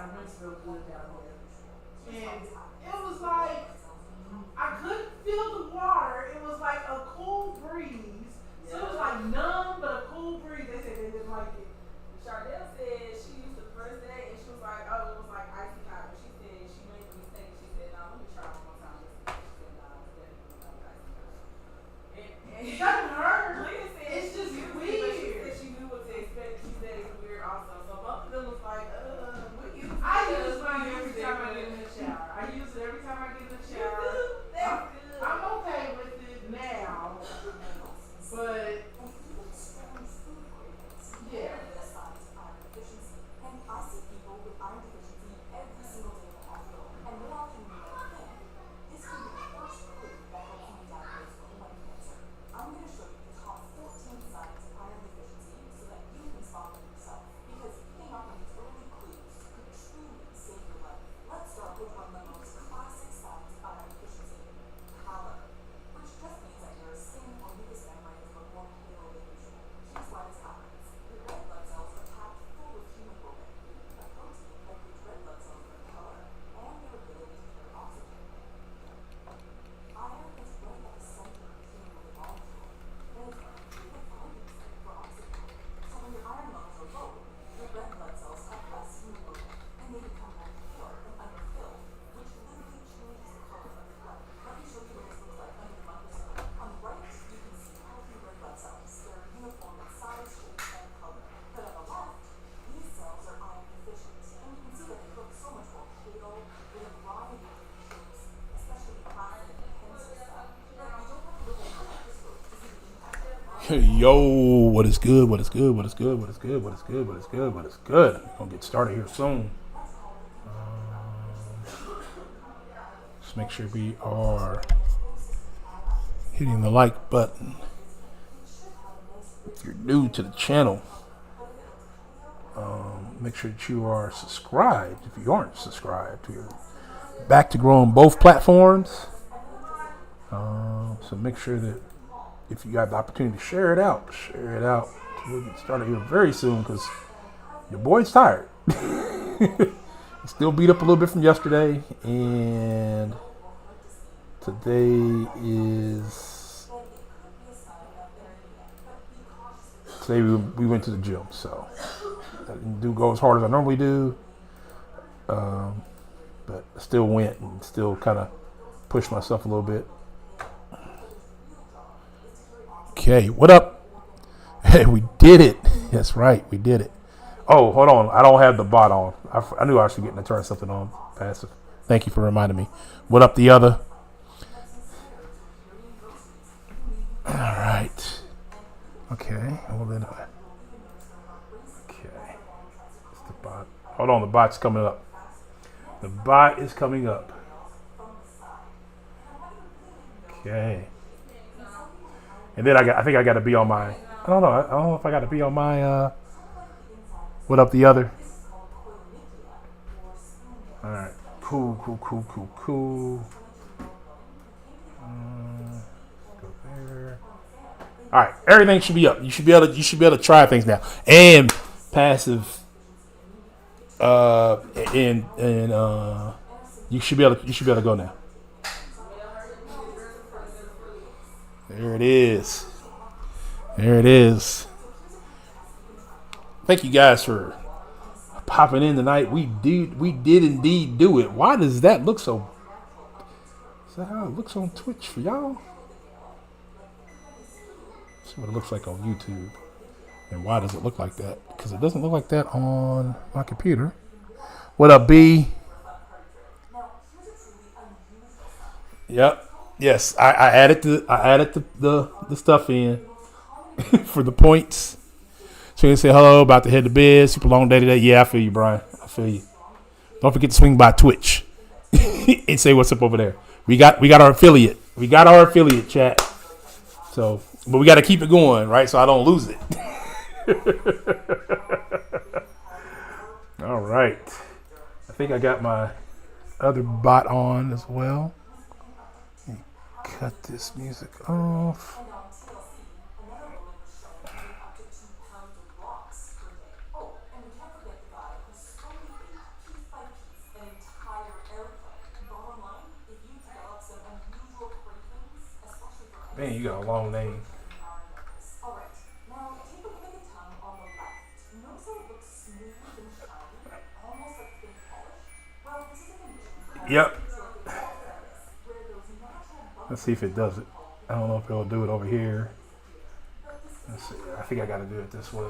time when it's real good down there. And it was like I couldn't feel the water. It was like a cool breeze. So it was like numb, but a cool breeze. They said they didn't like it. Chardell said she used the first day and she was like, oh, it was like icy hot. But she said she made the mistake. She said, no, let me try one more time. She said, no, it's definitely not icy hot. It doesn't hurt. Leah said It's just she weird. She said she knew what to expect. She said it's weird also. So both of them was like, what you I use mine every time I get in the shower. I use it every time I get in the shower. That's good. I'm okay with it now. But yeah. Yo, what is good? What is good? What is good? What is good? What is good? What is good? What is good? We're gonna get started here soon. Just make sure we are hitting the like button. If you're new to the channel, make sure that you are subscribed. If you aren't subscribed, we're back to grow on both platforms. So make sure that if you got the opportunity to share it out. We'll get started here very soon because your boy's tired. Still beat up a little bit from yesterday, and today we went to the gym, so I didn't go as hard as I normally do, but I still went and still kind of pushed myself a little bit. Okay, what up? Hey, we did it. That's right, we did it. Oh, hold on. I don't have the bot on. I knew I was forgetting to turn something on. Passive. Thank you for reminding me. What up, the other? All right. Okay. Well then. Okay. It's the bot. Hold on. The bot's coming up. The bot is coming up. Okay. And then I think I got to be on my. I don't know if I got to be on my. What up, the other? All right. Cool. Go there. All right. Everything should be up. You should be able to try things now. And passive. And you should be able to go now. There it is. Thank you guys for popping in tonight. We did indeed do it. Why does that look so? Is that how it looks on Twitch for y'all? See what it looks like on YouTube. And why does it look like that? Because it doesn't look like that on my computer. What up, B? Yep. Yes, I added the stuff in for the points. So you can say hello, about to head to bed, super long day today. Yeah, I feel you, Brian. I feel you. Don't forget to swing by Twitch and say what's up over there. We got our affiliate. We got our affiliate chat. So, but we got to keep it going, right? So I don't lose it. All right. I think I got my other bot on as well. Cut this music off. Man, you got a long name. Yep. Let's see if it does it. I don't know if it'll do it over here. Let's see. I think I got to do it this way.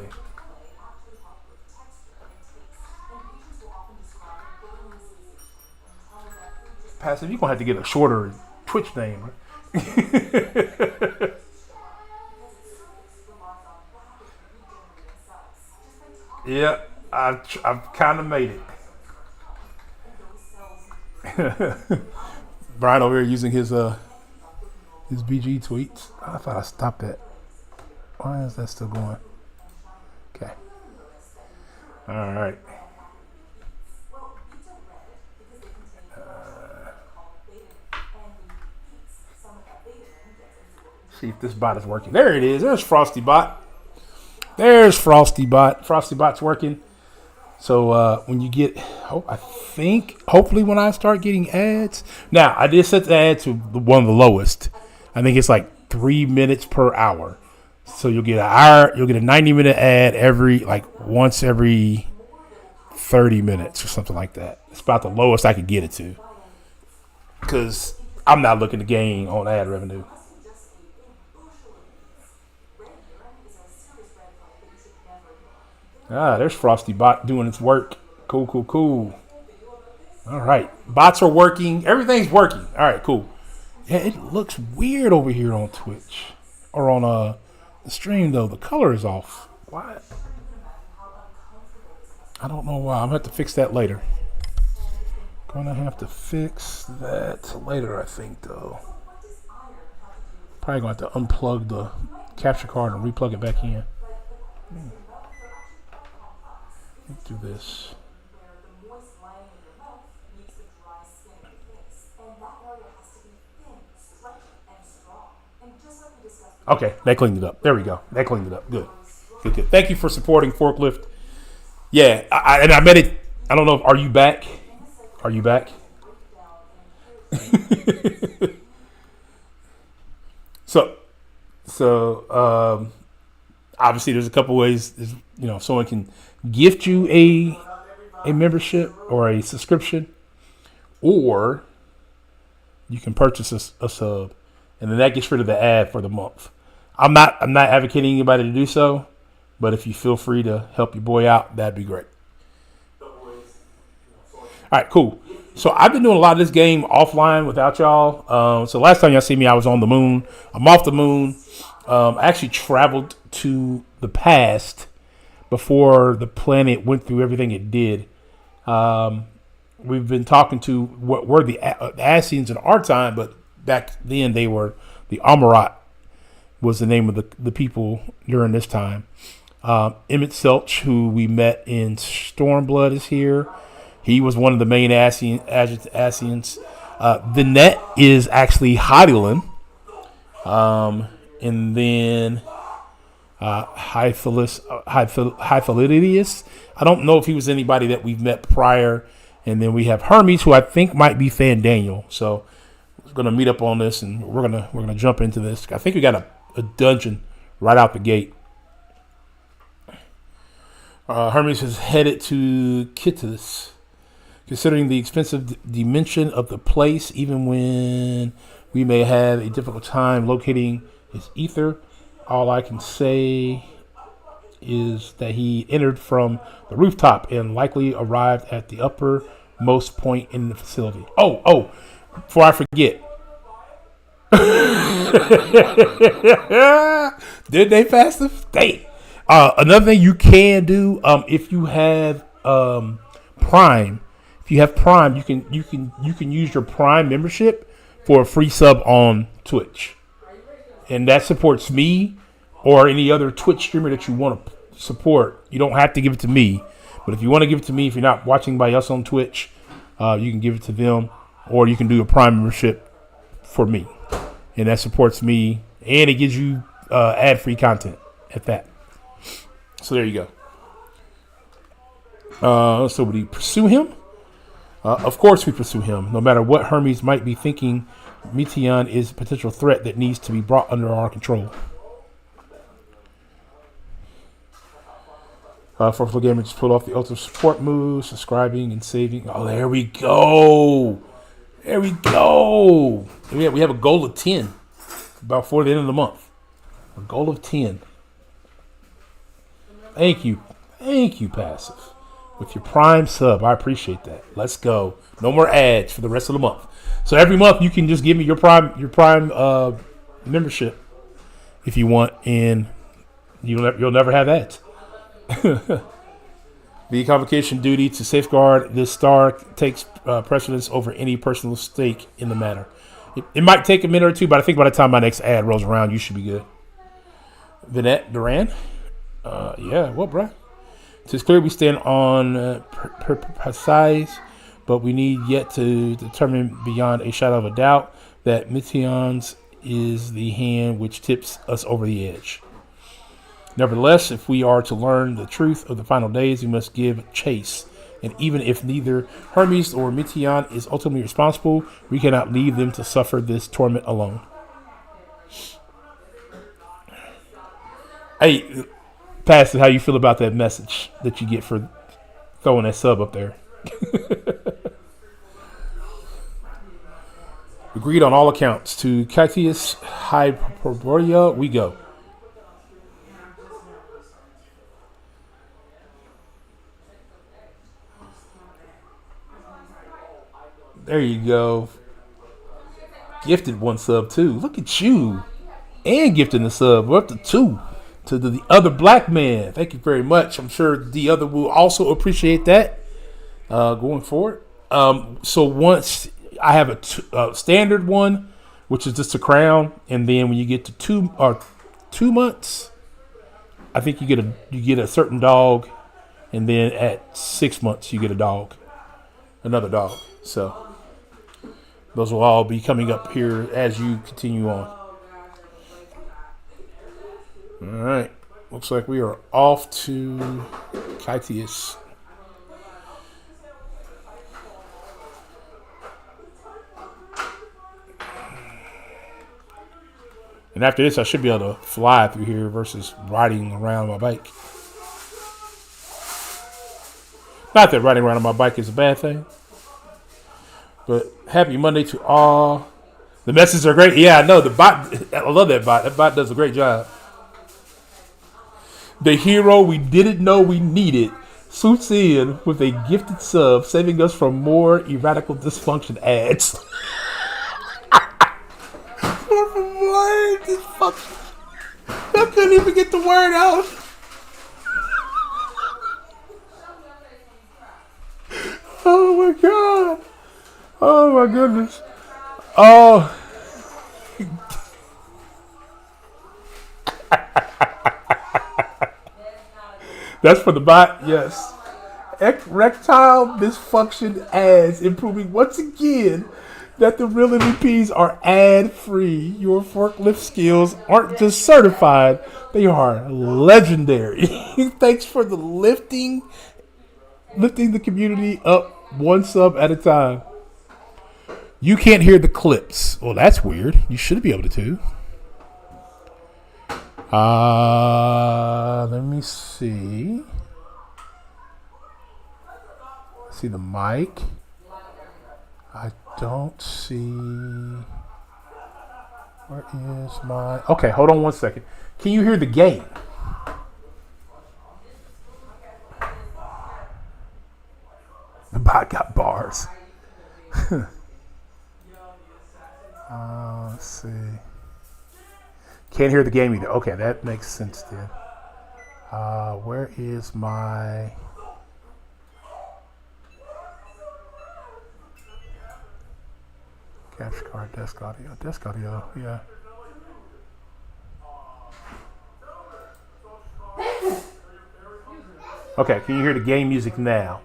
Passive, you're going to have to get a shorter Twitch name, right? Yeah, I've kind of made it. Brian over here using his BG tweets. I thought I stopped that. Why is that still going? Okay. All right. See if this bot is working. There it is. There's Frosty Bot. There's Frosty Bot. Frosty Bot's working. So when you get, I think, hopefully when I start getting ads. Now, I did set the ad to one of the lowest. I think it's like 3 minutes per hour. So you'll get an hour, you'll get a 90-minute ad once every 30 minutes or something like that. It's about the lowest I could get it to. Because I'm not looking to gain on ad revenue. There's Frosty Bot doing its work. Cool. All right. Bots are working. Everything's working. All right, cool. Yeah, it looks weird over here on Twitch. Or on the stream, though. The color is off. Why? I don't know why. I'm going to have to fix that later. Gonna have to fix that later, I think, though. Probably going to have to unplug the capture card and replug it back in. Let's do this. Okay, that cleaned it up. There we go. That cleaned it up. Good. Thank you for supporting Forklift. Yeah, I made it. I don't know. Are you back? Are you back? So, obviously, there's a couple ways. Someone can gift you a membership or a subscription, or you can purchase a sub, and then that gets rid of the ad for the month. I'm not advocating anybody to do so, but if you feel free to help your boy out, that'd be great. All right, cool. So I've been doing a lot of this game offline without y'all. So last time y'all see me, I was on the moon. I'm off the moon. I actually traveled to the past before the planet went through everything it did. We've been talking to what were the Ascians in our time, but back then they were the Amarat was the name of the people during this time. Emmett Selch, who we met in Stormblood, is here. He was one of the main Ascians. The net is actually Hylian. And then Hyphilidius. I don't know if he was anybody that we've met prior. And then we have Hermes, who I think might be Fandaniel. So we're gonna meet up on this, and we're gonna jump into this. I think we got a dungeon right out the gate. Hermes is headed to Kittus. Considering the expensive dimension of the place, even when we may have a difficult time locating his ether, all I can say is that he entered from the rooftop and likely arrived at the uppermost point in the facility. Oh, before I forget. Did they fast the state? Another thing you can do, if you have Prime. If you have Prime, you can use your Prime membership for a free sub on Twitch, and that supports me or any other Twitch streamer that you want to support. You don't have to give it to me, but if you want to give it to me, if you're not watching by us on Twitch, you can give it to them, or you can do a Prime membership for me, and that supports me, and it gives you ad-free content at that. So there you go. So would you pursue him? Of course we pursue him. No matter what Hermes might be thinking Meteon is a potential threat that needs to be brought under our control. For full gamer, just pull off the ultimate support move, subscribing and saving. Oh, there we go. There we go. We have a goal of 10 about before the end of the month. A goal of 10. Thank you. Thank you, Passive. With your Prime sub. I appreciate that. Let's go. No more ads for the rest of the month. So every month you can just give me your Prime membership if you want, and you'll never have ads. The convocation duty to safeguard this star takes precedence over any personal stake in the matter. It might take a minute or two, but I think by the time my next ad rolls around, you should be good. Vinette Duran? Yeah, what, bruh? It's clear we stand on precise, but we need yet to determine beyond a shadow of a doubt that Meteons is the hand which tips us over the edge. Nevertheless, if we are to learn the truth of the final days, we must give chase. And even if neither Hermes or Meteon is ultimately responsible, we cannot leave them to suffer this torment alone. Hey, Pastor, how you feel about that message that you get for throwing that sub up there? Agreed on all accounts. To Catius Hyperborea, we go. There you go. Gifted one sub too. Look at you. And gifting the sub. We're up to 2. To the other black man. Thank you very much. I'm sure the other will also appreciate that going forward. So once I have a standard one, which is just a crown, and then when you get to 2 months, I think you get a certain dog, and then at 6 months you get another dog. So those will all be coming up here as you continue on. All right. Looks like we are off to Catius. And after this, I should be able to fly through here versus riding around my bike. Not that riding around on my bike is a bad thing. But happy Monday to all. The messages are great. Yeah, I know. The bot, I love that bot. That bot does a great job. The hero we didn't know we needed swoops in with a gifted sub, saving us from more erratical dysfunction ads. More dysfunction. I couldn't even get the word out. Oh my god. Oh my goodness. Oh. That's for the bot, yes. Erectile dysfunction ads improving once again that the real MVPs are ad-free. Your forklift skills aren't just certified, they are legendary. Thanks for the lifting the community up one sub at a time. You can't hear the clips. Well, that's weird. You should be able to. Let me see. See the mic. I don't see. Where is my? Okay, hold on one second. Can you hear the game? The bot got bars. Let's see. Can't hear the game either. Okay, that makes sense then. Where is my... capture card, desk audio, yeah. Okay, can you hear the game music now?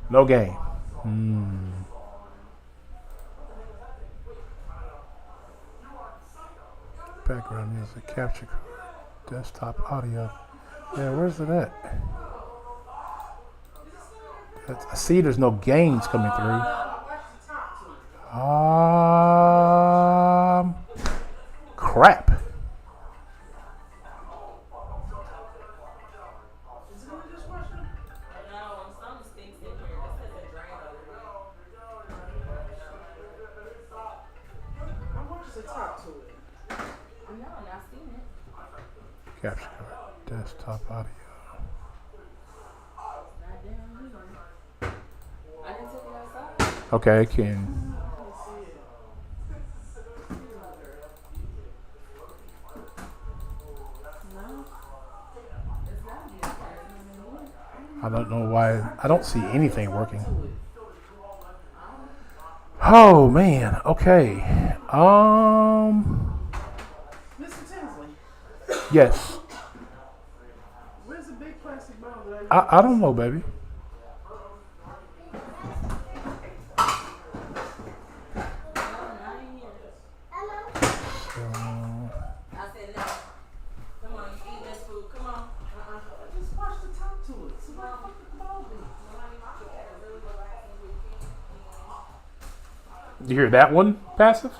No game. Background music, capture card. Desktop audio. Yeah, where's it at? I see there's no gains coming through. Crap. Capture card. Desktop audio. Okay, I can. I don't know why. I don't see anything working. Oh man. Okay. Mr. Tinsley, Yes. where's the big plastic bottle that I don't know, baby. just washed the top to it? So where the fuck did the ball be? You hear that one passive?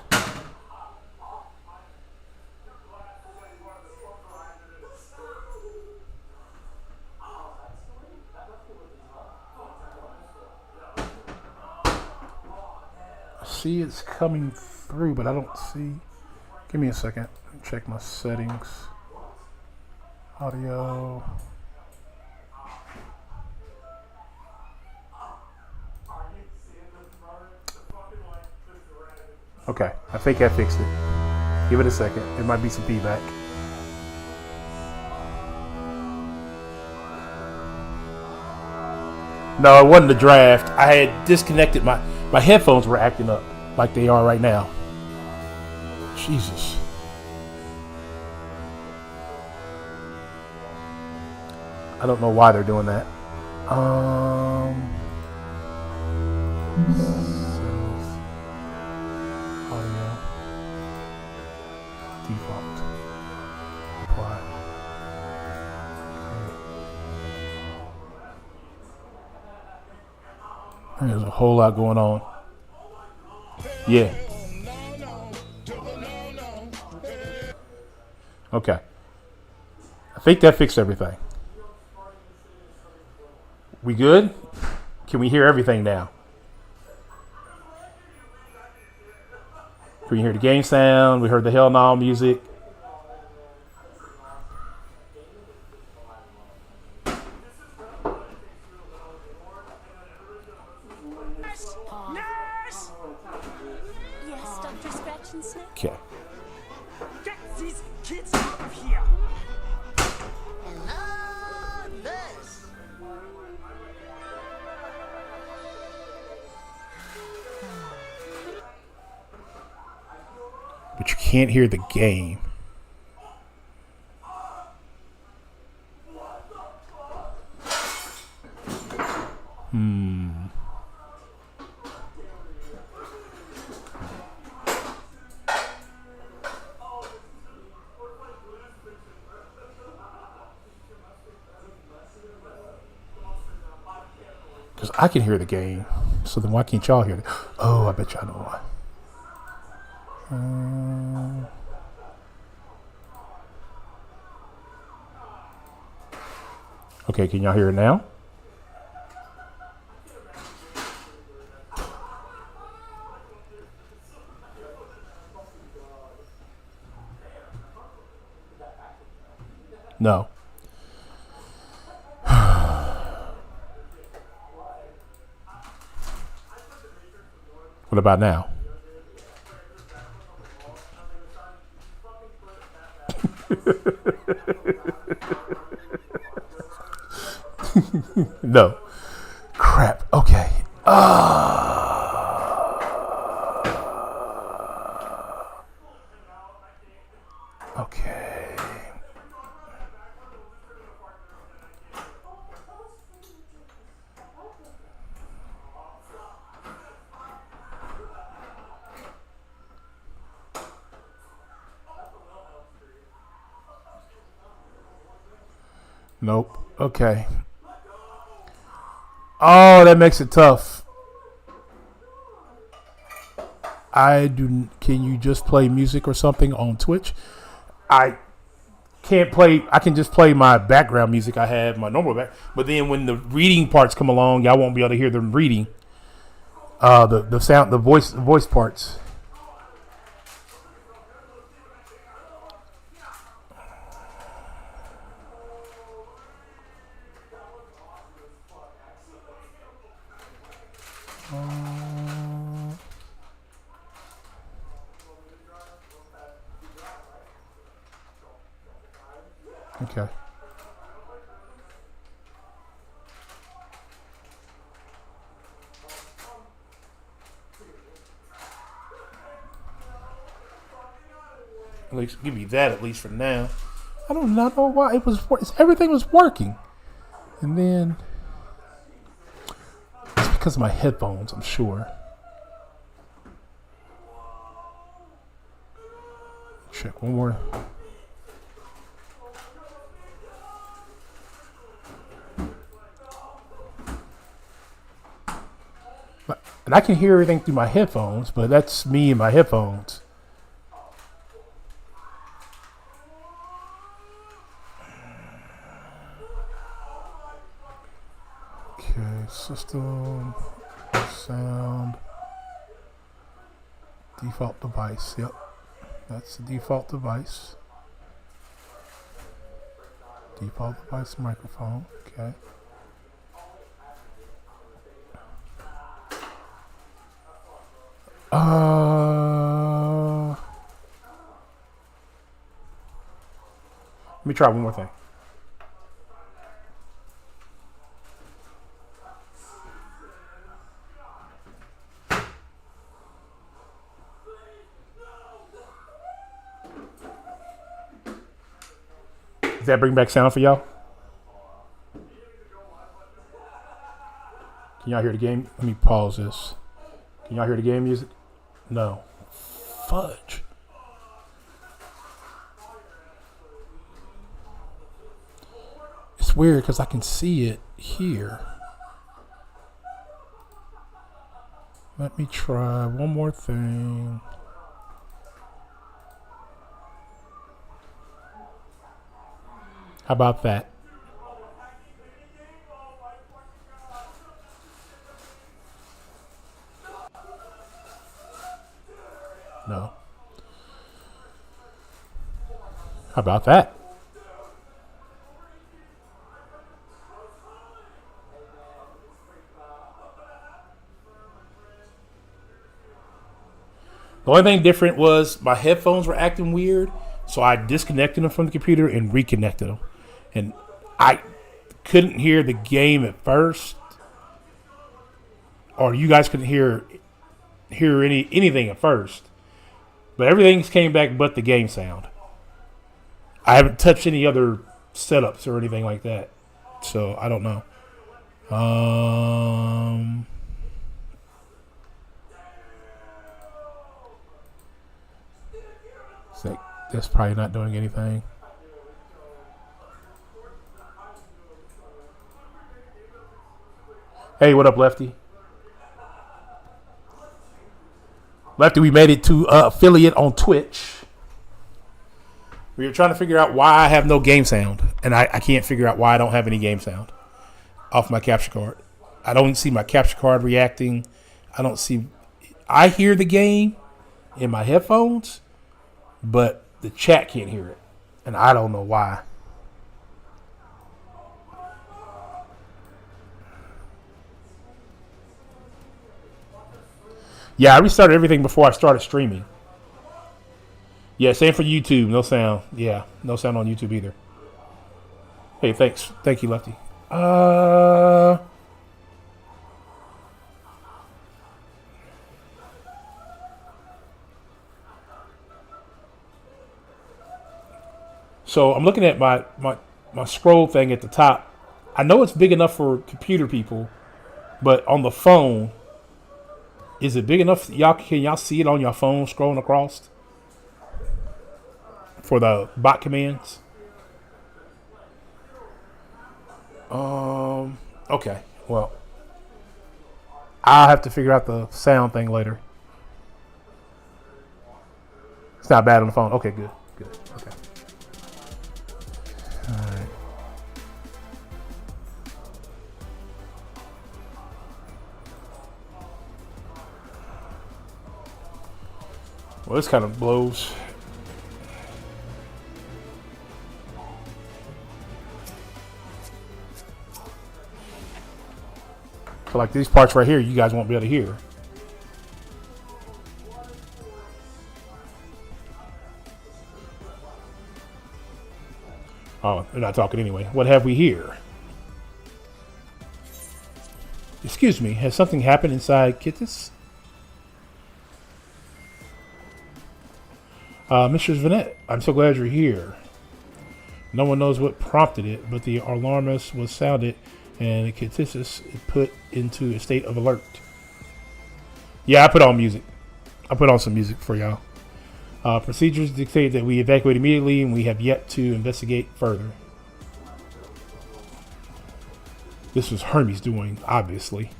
I see it's coming through, but I don't see. Give me a second. Check my settings. Audio. Okay, I think I fixed it. Give it a second. There might be some feedback. No, it wasn't the draft. I had disconnected my headphones were acting up like they are right now. Jesus. I don't know why they're doing that. Settings. Audio. Default. Apply. Okay. There's a whole lot going on. Yeah. Okay. I think that fixed everything. We good? Can we hear everything now? Can we hear the game sound? We heard the Hell No music. Nurse! Yes, Dr. Scratch and Sniff? Okay. Get these kids out of here! But you can't hear the game. Because I can hear the game. So then why can't y'all hear it? Oh, I bet y'all know why. Okay, can y'all hear it now? No. What about now? No. Crap. Okay. Okay. Nope. Okay. Oh, that makes it tough. Can you just play music or something on Twitch? I can't play. I can just play my background music I have, my normal back. But then when the reading parts come along, y'all won't be able to hear them reading. The sound, the voice parts. Okay. At least give me that at least for now. I do not know why everything was working, and then it's because of my headphones. I'm sure. Check one more. And I can hear everything through my headphones, but that's me and my headphones. Okay, system, sound, default device. Yep, that's the default device. Default device microphone. Okay. Let me try one more thing. Does that bring back sound for y'all? Can y'all hear the game? Let me pause this. Can y'all hear the game music? No. Fudge. It's weird because I can see it here. Let me try one more thing. How about that? No. How about that? The only thing different was my headphones were acting weird, so I disconnected them from the computer and reconnected them. And I couldn't hear the game at first, or you guys couldn't hear anything at first. But everything came back but the game sound. I haven't touched any other setups or anything like that, so I don't know. So that's probably not doing anything. Hey, what up, Lefty? Lefty, we made it to affiliate on Twitch. We were trying to figure out why I have no game sound, and I can't figure out why I don't have any game sound off my capture card. I don't see my capture card reacting. I hear the game in my headphones, but the chat can't hear it, and I don't know why. Yeah, I restarted everything before I started streaming. Yeah, same for YouTube. No sound. Yeah, no sound on YouTube either. Hey, thanks. Thank you, Lefty. So I'm looking at my scroll thing at the top. I know it's big enough for computer people, but on the phone, is it big enough? Can y'all see it on your phone scrolling across for the bot commands? Okay. Well, I'll have to figure out the sound thing later. It's not bad on the phone. Okay, good. Good. Okay. All right. Well, this kind of blows. So like these parts right here, you guys won't be able to hear. Oh, they're not talking anyway. What have we here? Excuse me, has something happened inside Kittis? Mrs. Vanette, I'm so glad you're here. No one knows what prompted it, but the alarmist was sounded and Kittis is put into a state of alert. Yeah, I put on music. I put on some music for y'all. Procedures dictate that we evacuate immediately, and we have yet to investigate further. This was Hermes doing, obviously.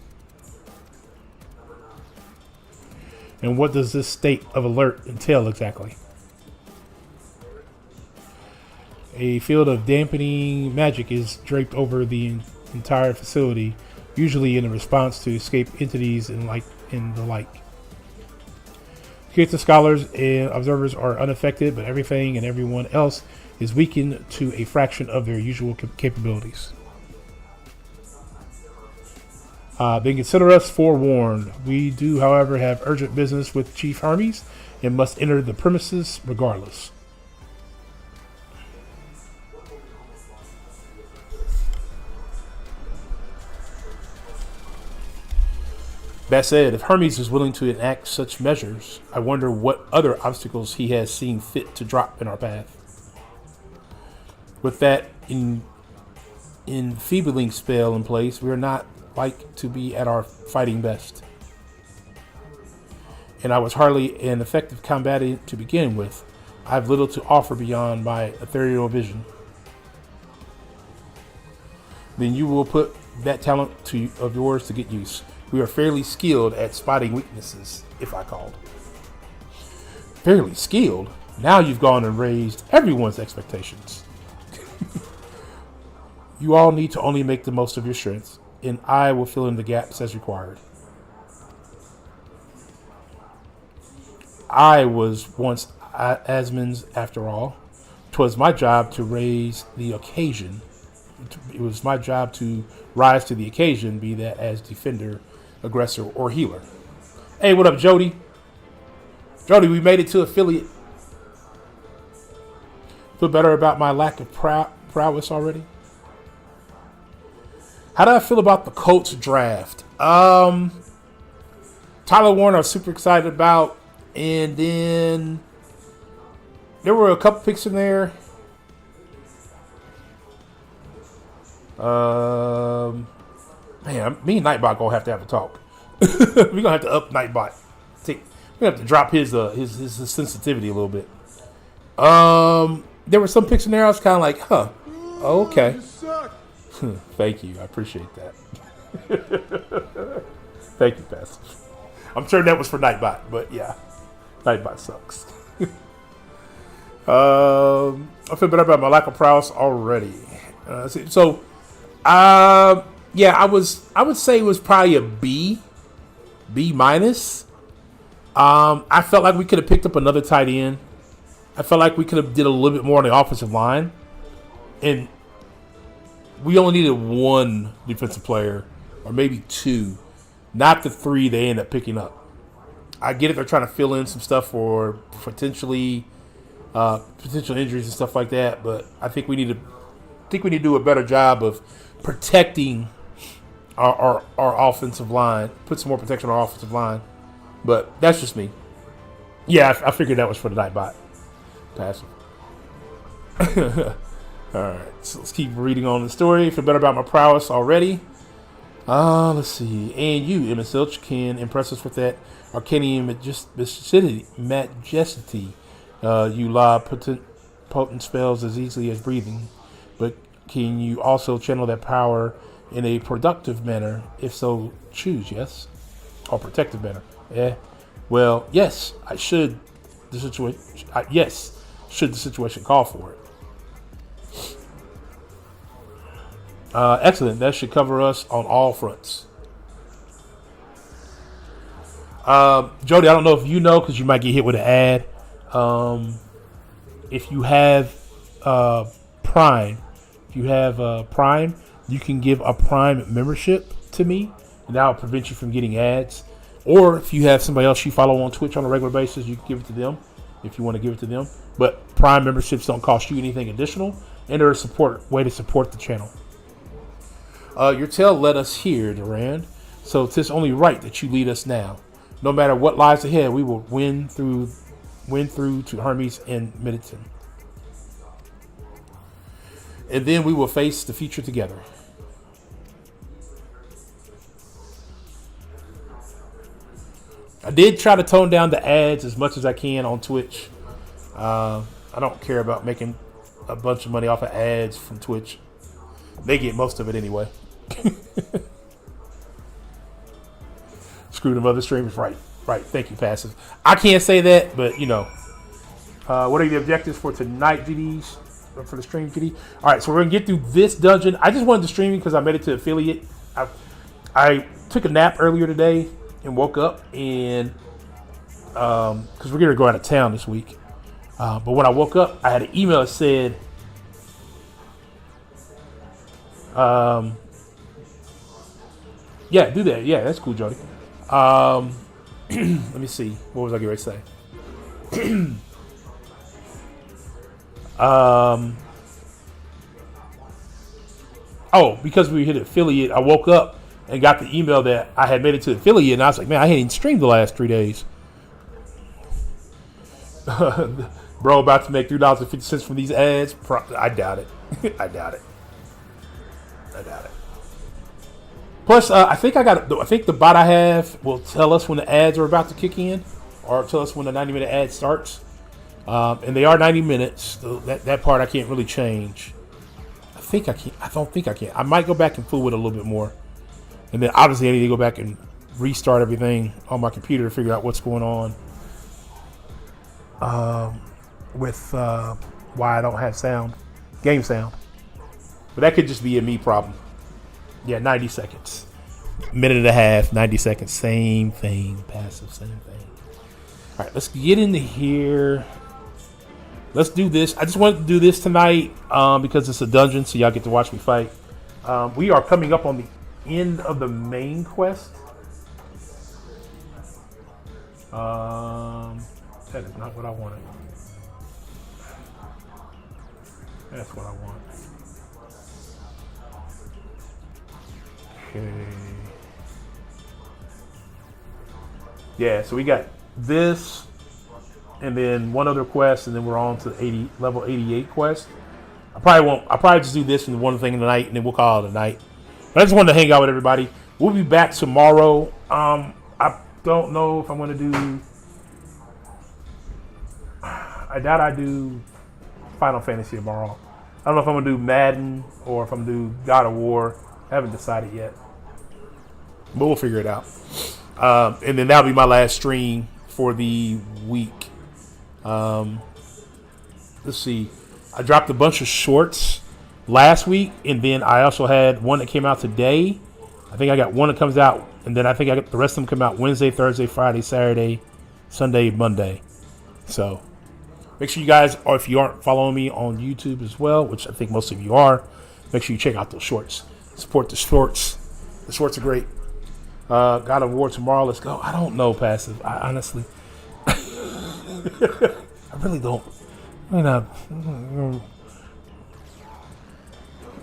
And what does this state of alert entail exactly? A field of dampening magic is draped over the entire facility, usually in a response to escape entities and the like. The scholars and observers are unaffected, but everything and everyone else is weakened to a fraction of their usual capabilities. Then consider us forewarned. We do, however, have urgent business with Chief Hermes and must enter the premises regardless. That said, if Hermes is willing to enact such measures, I wonder what other obstacles he has seen fit to drop in our path. With that enfeebling spell in place, we are not like to be at our fighting best. And I was hardly an effective combatant to begin with. I have little to offer beyond my ethereal vision. Then you will put that talent of yours to good use. We are fairly skilled at spotting weaknesses, if I called. Fairly skilled? Now you've gone and raised everyone's expectations. You all need to only make the most of your strengths, and I will fill in the gaps as required. I was once Asmon's after all. 'Twas my job to raise the occasion. It was my job to rise to the occasion, be that as defender, aggressor, or healer. Hey, what up, Jody? Jody, we made it to affiliate. Feel better about my lack of prowess already? How do I feel about the Colts draft? Tyler Warren I was super excited about. And then there were a couple picks in there. Man, me and Nightbot gonna have to have a talk. We're gonna have to up Nightbot. We're gonna have to drop his sensitivity a little bit. There were some picks in there I was kind of like, huh, okay. Thank you, I appreciate that. Thank you, Pastor. I'm sure that was for Nightbot, but yeah, Nightbot sucks. I feel better about my lack of prowess already. Yeah, I would say it was probably a B minus. I felt like we could have picked up another tight end. I felt like we could have did a little bit more on the offensive line, and we only needed one defensive player, or maybe two, not the three they end up picking up. I get it; they're trying to fill in some stuff for potential injuries and stuff like that. But I think we need to do a better job of protecting our offensive line. Put some more protection on our offensive line. But that's just me. Yeah, I figured that was for the Nightbot. Passive. Alright, so let's keep reading on the story. Feel better about my prowess already. Let's see. And you, Emma Silch, can impress us with that Arcanian majesty. You lob potent spells as easily as breathing. But Can you also channel that power in a productive manner? If so, choose yes. Or protective manner. Yeah. Well, yes, I should. The situation. Yes, should the situation call for it. Excellent. That should cover us on all fronts. Jody, I don't know if you know because you might get hit with an ad. If you have Prime, you can give a Prime membership to me, and that will prevent you from getting ads. Or if you have somebody else you follow on Twitch on a regular basis, you can give it to them if you want to give it to them. But Prime memberships don't cost you anything additional, and they're a way to support the channel. Your tale led us here, Durand, so 'tis only right that you lead us now. No matter what lies ahead, we will win through to Hermes and Middleton. And then we will face the future together. I did try to tone down the ads as much as I can on Twitch. I don't care about making a bunch of money off of ads from Twitch. They get most of it anyway. Screw them other streamers. Right. Thank you, Passive. I can't say that, but you know. What are the objectives for tonight, GDs? For the stream, GD? All right, so we're going to get through this dungeon. I just wanted to stream because I made it to affiliate. I took a nap earlier today and woke up and because we're going to go out of town this week. But when I woke up, I had an email that said, yeah, do that. Yeah, that's cool, Jody. Let me see. What was I getting ready to say? Because we hit affiliate, I woke up and got the email that I had made it to affiliate, and I was like, man, I hadn't streamed the last 3 days. Bro, about to make $3.50 from these ads? I doubt it. I doubt it. Plus, I think the bot I have will tell us when the ads are about to kick in, or tell us when the 90-minute ad starts. And they are 90 minutes. So that part I can't really change. I don't think I can. I might go back and fool with it a little bit more. And then obviously I need to go back and restart everything on my computer to figure out what's going on. With why I don't have game sound. But that could just be a me problem. Yeah, 90 seconds. Minute and a half, 90 seconds. Same thing. Passive, same thing. All right, let's get into here. Let's do this. I just wanted to do this tonight because it's a dungeon, so y'all get to watch me fight. We are coming up on the end of the main quest. That is not what I wanted. That's what I want. Okay. Yeah, so we got this. And then one other quest, and then we're on to level 88 quest. I'll probably just do this and one thing tonight, and then we'll call it a night. But I just wanted to hang out with everybody. We'll be back tomorrow. I don't know if I'm going to do... I doubt I do Final Fantasy tomorrow. I don't know if I'm going to do Madden or if I'm going to do God of War. I haven't decided yet. But we'll figure it out. And then that'll be my last stream for the week. Let's see. I dropped a bunch of shorts last week, and then I also had one that came out today. I think I got one that comes out, and then I think I got the rest of them come out Wednesday, Thursday, Friday, Saturday, Sunday, Monday. So make sure you guys, or if you aren't following me on YouTube as well, which I think most of you are, make sure you check out those shorts. Support the shorts. The shorts are great. God of War tomorrow. Let's go. I don't know, Passive. I honestly... I really don't.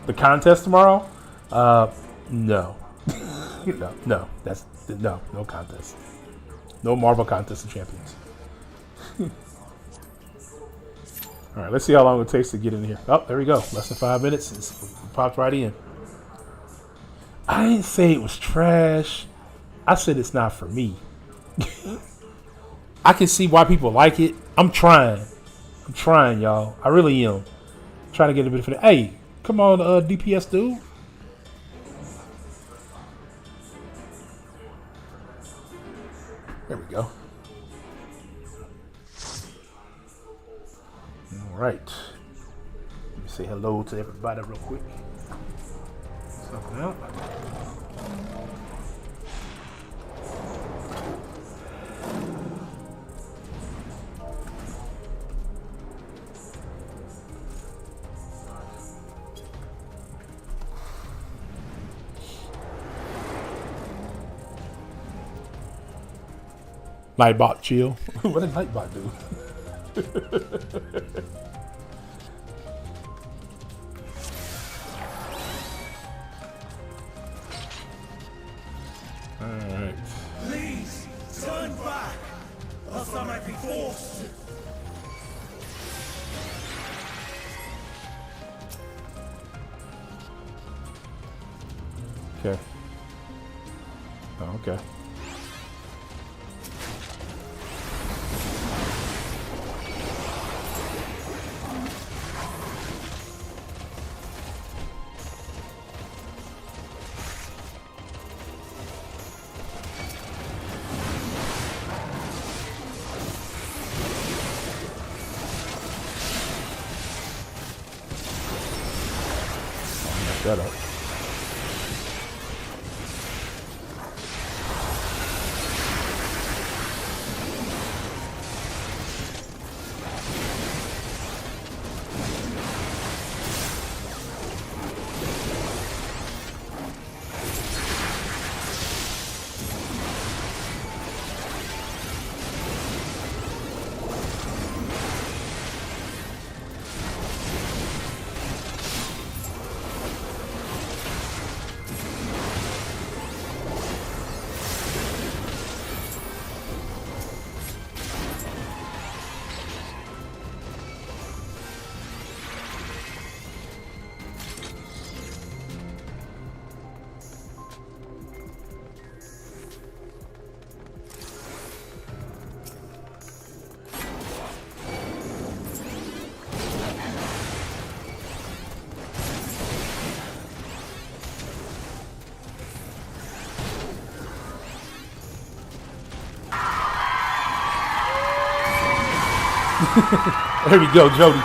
The contest tomorrow? No. No contest. No Marvel Contest of Champions. All right, let's see how long it takes to get in here. Oh, there we go. Less than 5 minutes. It's popped right in. I didn't say it was trash. I said it's not for me. I can see why people like it. I'm trying, y'all. I really am. Trying to get a bit of it. Hey, Come on, DPS dude. There we go. All right. Let me say hello to everybody real quick. Something up. Nightbot chill. What did Nightbot do? Alright. Please, turn back, else I might be forced. Okay. Oh, okay. Shut up. There we go, Jody.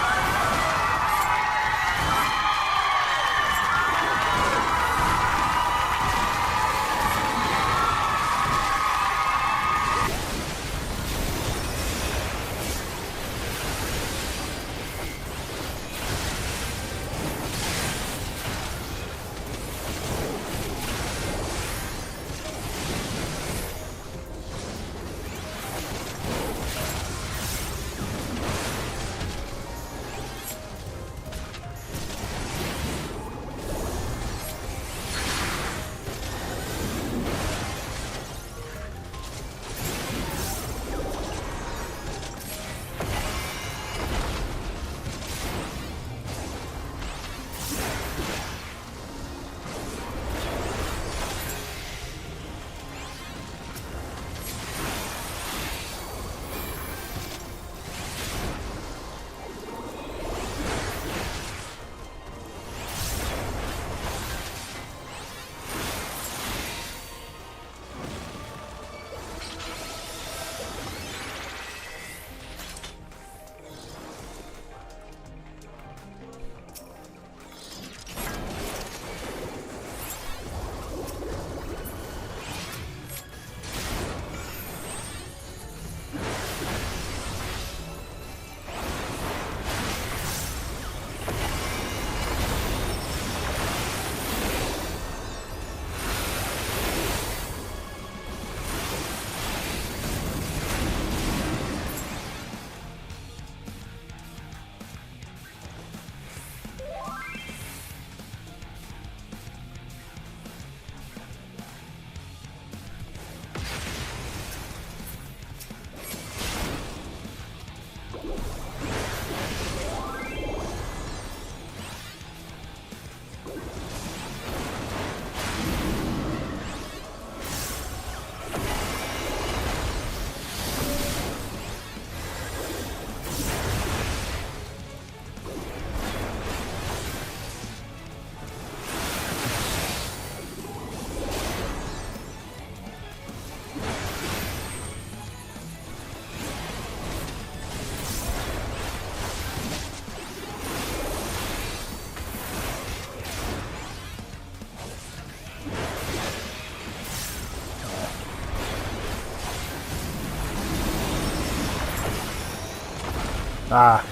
Ah.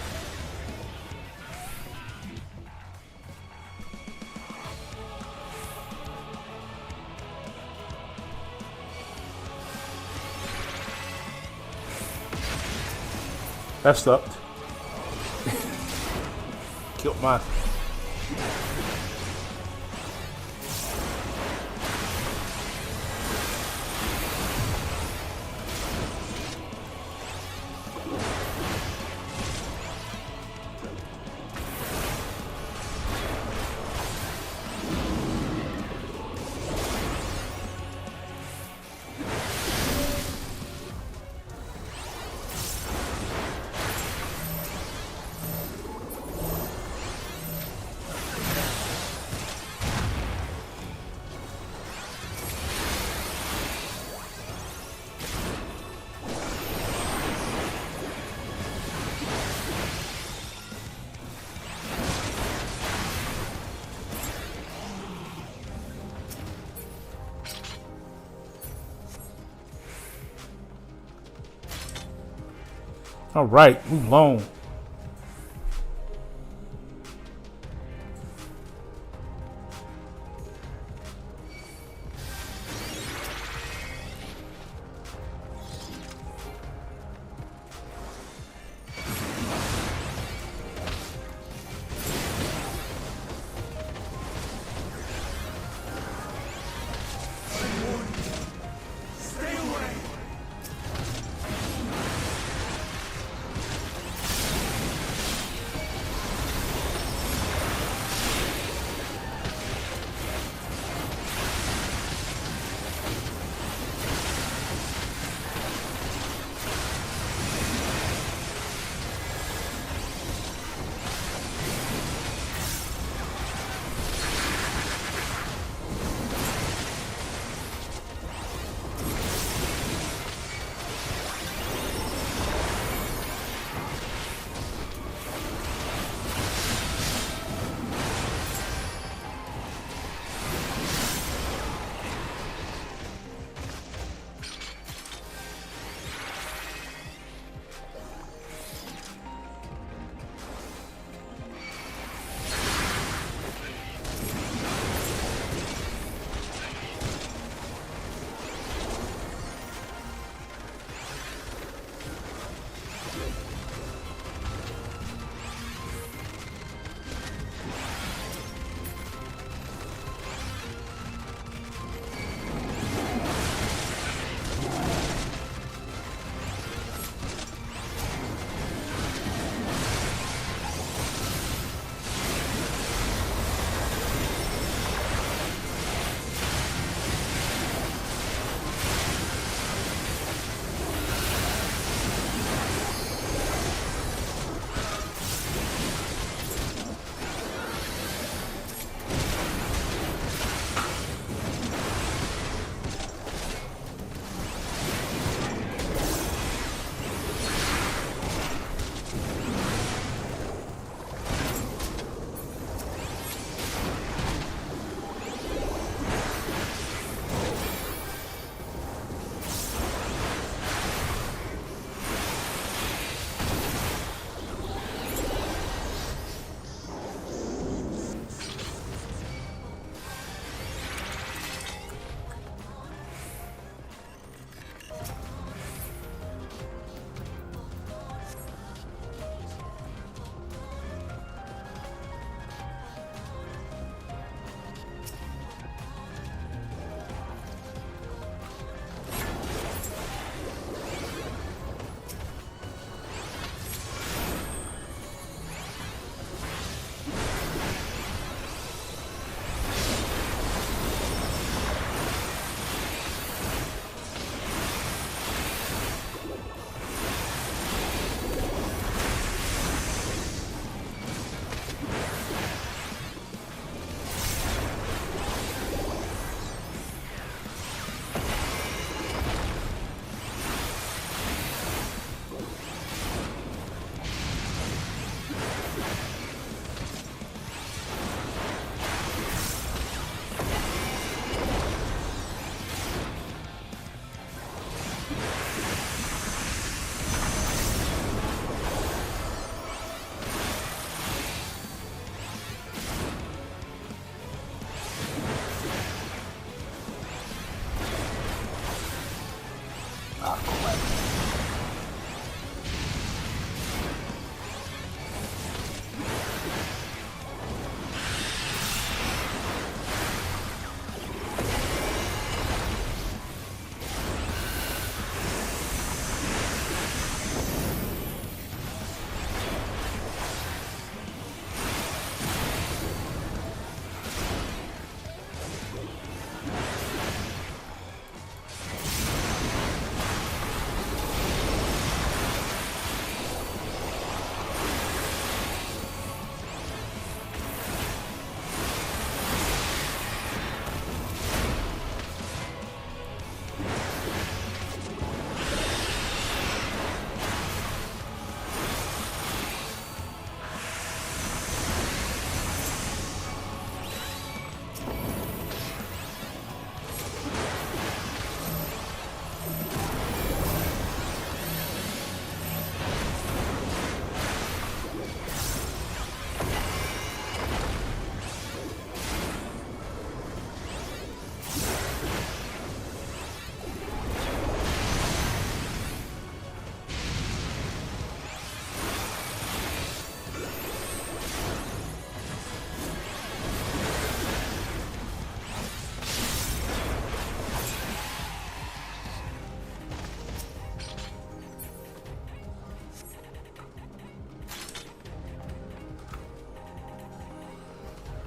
That sucked. Killed mine. All right, move along. Stay away.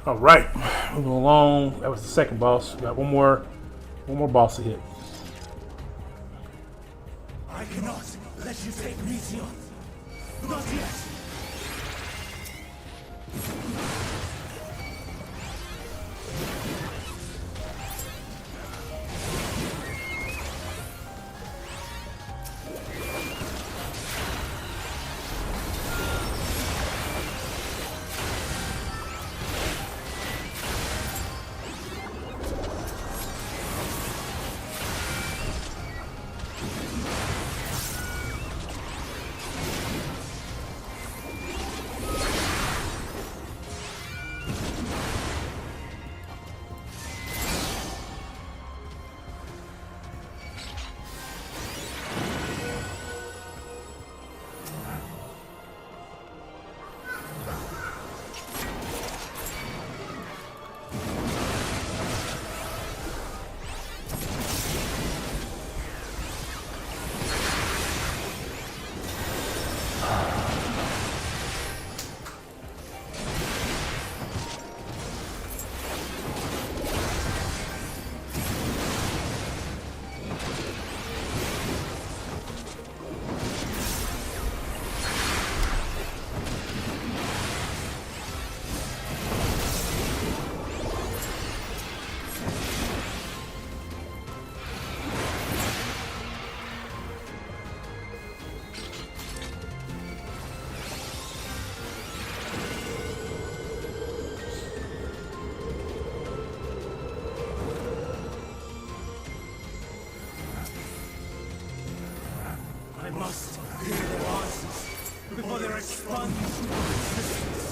All right, moving along. That was the second boss. We got one more boss to hit. I cannot let you take me, Sion. Not yet. I must hear their answers before they're expunged from existence.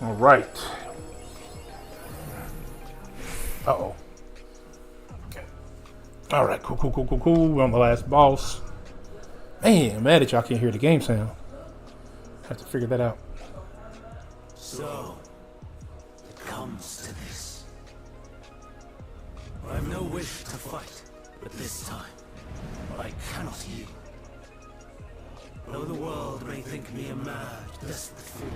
All right. Uh-oh. Okay. All right, cool. We're on the last boss. Man, I'm mad that y'all can't hear the game sound. Have to figure that out. So, it comes to this. I have no wish to fight, but this time, I cannot yield. Though the world may think me a mad, desperate fool,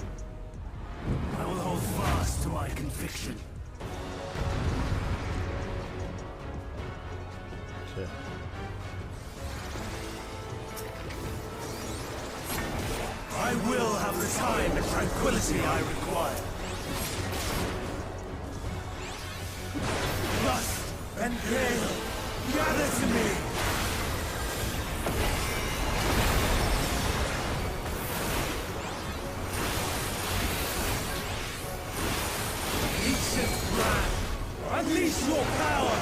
I will hold fast to my conviction. Okay. I will have the time and tranquility I require. Lust and gale, gather to me! Ancient brand, unleash your power!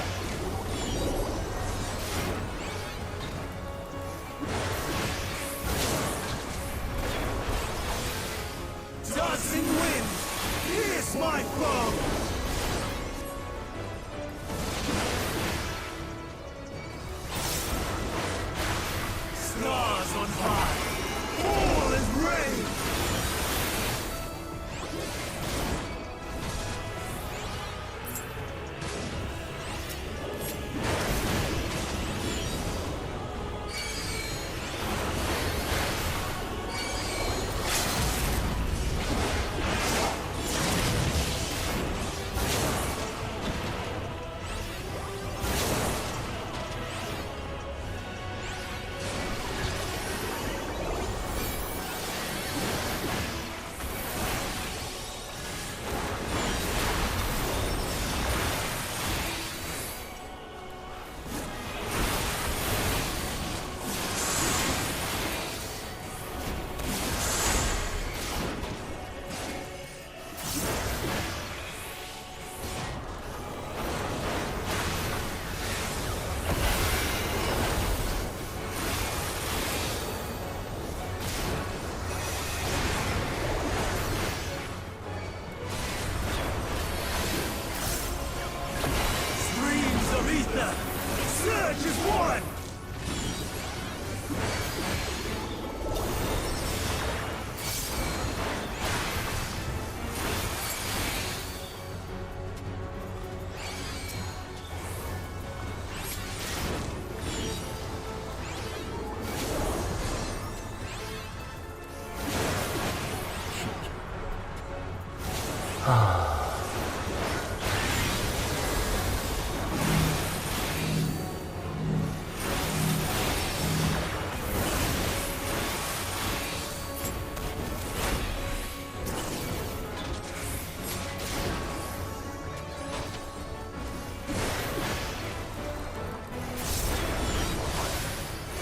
Dancing wind, pierce my foe! Stars on high, all is rain!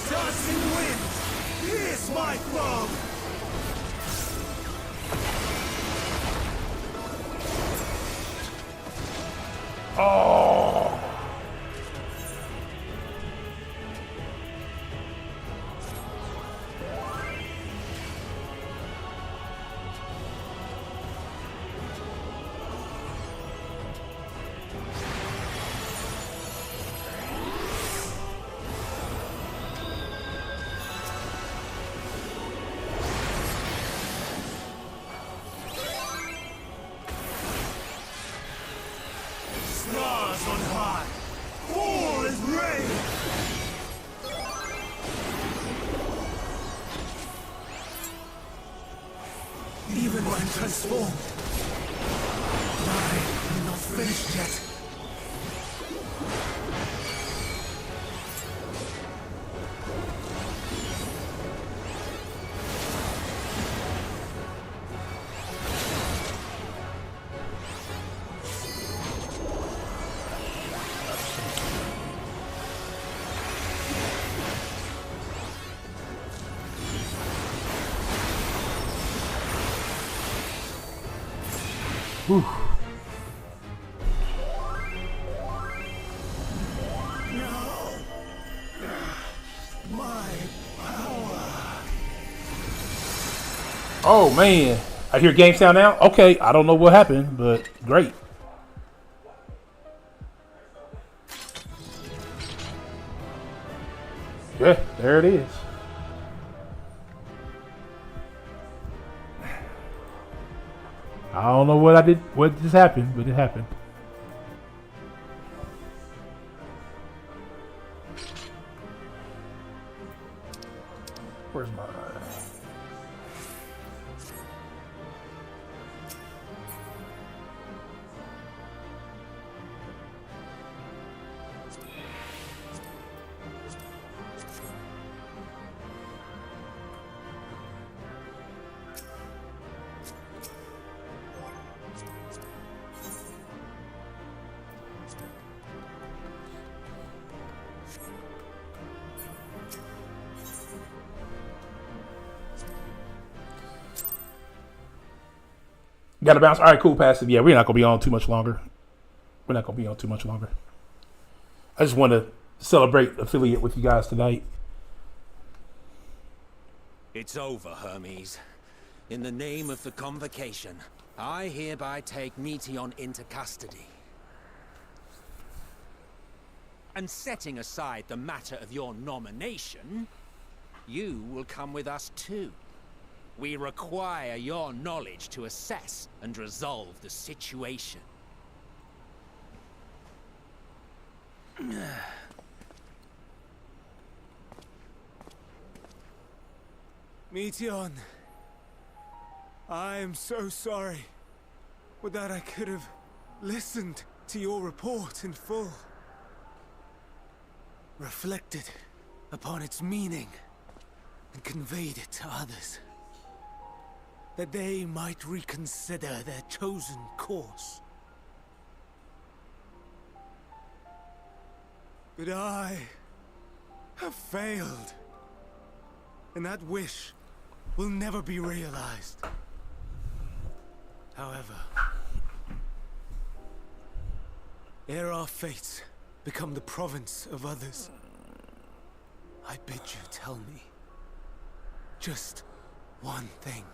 Dust and wind, pierce my foe! Oh. Stars on high, all is rain! Even when transformed, I am not finished yet. Whew. No! My power! Oh man, I hear game sound now. Okay, I don't know what happened, but great. Yeah, there it is. I don't know what I did, what just happened, but it happened. Where's my... Got to bounce. All right, cool, passive. Yeah, we're not going to be on too much longer. We're not going to be on too much longer. I just want to celebrate affiliate with you guys tonight. It's over, Hermes. In the name of the Convocation, I hereby take Meteon into custody. And setting aside the matter of your nomination, you will come with us too. We require your knowledge to assess and resolve the situation. Meteon, I am so sorry. Would that I could have listened to your report in full. Reflected upon its meaning and conveyed it to others. That they might reconsider their chosen course. But I have failed, and that wish will never be realized. However, ere our fates become the province of others, I bid you tell me just one thing.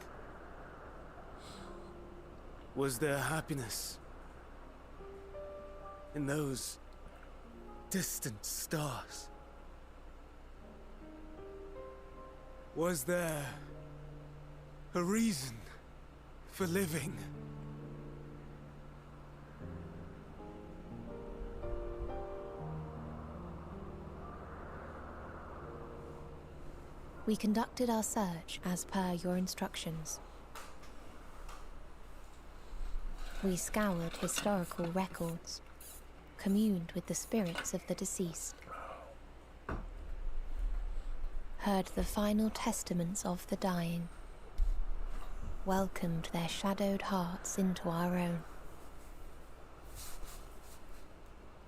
Was there happiness in those distant stars? Was there a reason for living? We conducted our search as per your instructions. We scoured historical records, communed with the spirits of the deceased, heard the final testaments of the dying, welcomed their shadowed hearts into our own.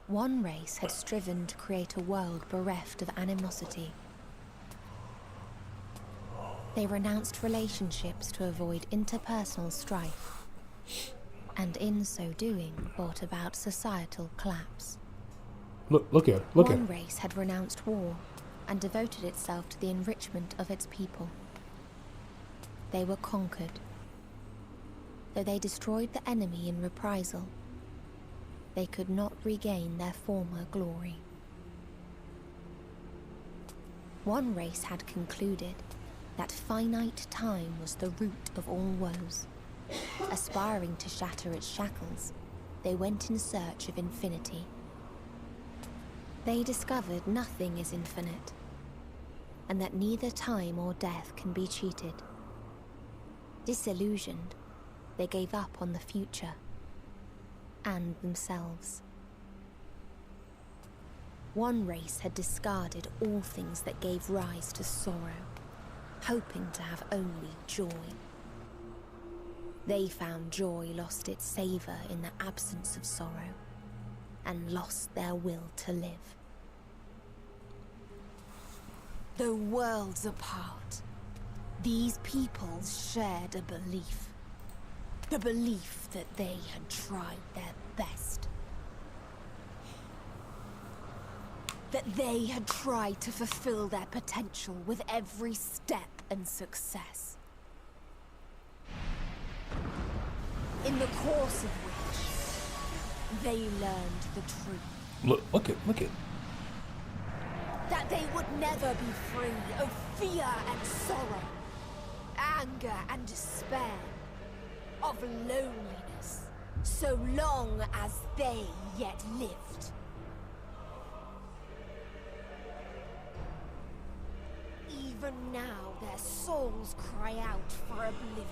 One race had striven to create a world bereft of animosity. They renounced relationships to avoid interpersonal strife, and in so doing brought about societal collapse. Look at her. Look at One her. race had renounced war and devoted itself to the enrichment of its people. They were conquered. Though they destroyed the enemy in reprisal, they could not regain their former glory. One race had concluded that finite time was the root of all woes. Aspiring to shatter its shackles, they went in search of infinity. They discovered nothing is infinite, and that neither time or death can be cheated. Disillusioned, they gave up on the future and themselves. One race had discarded all things that gave rise to sorrow, hoping to have only joy. They found joy lost its savor in the absence of sorrow, and lost their will to live. Though worlds apart, these peoples shared a belief. The belief that they had tried their best. That they had tried to fulfill their potential with every step and success. In the course of which, they learned the truth. Look at. That they would never be free of fear and sorrow, anger and despair, of loneliness, so long as they yet lived. Even now their souls cry out for oblivion.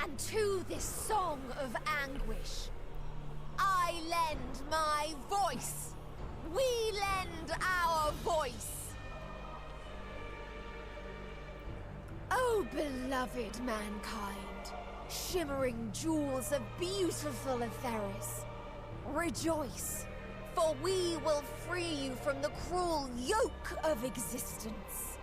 And to this song of anguish, I lend my voice. We lend our voice. Oh, beloved mankind, shimmering jewels of beautiful Etheris, rejoice, for we will free you from the cruel yoke of existence.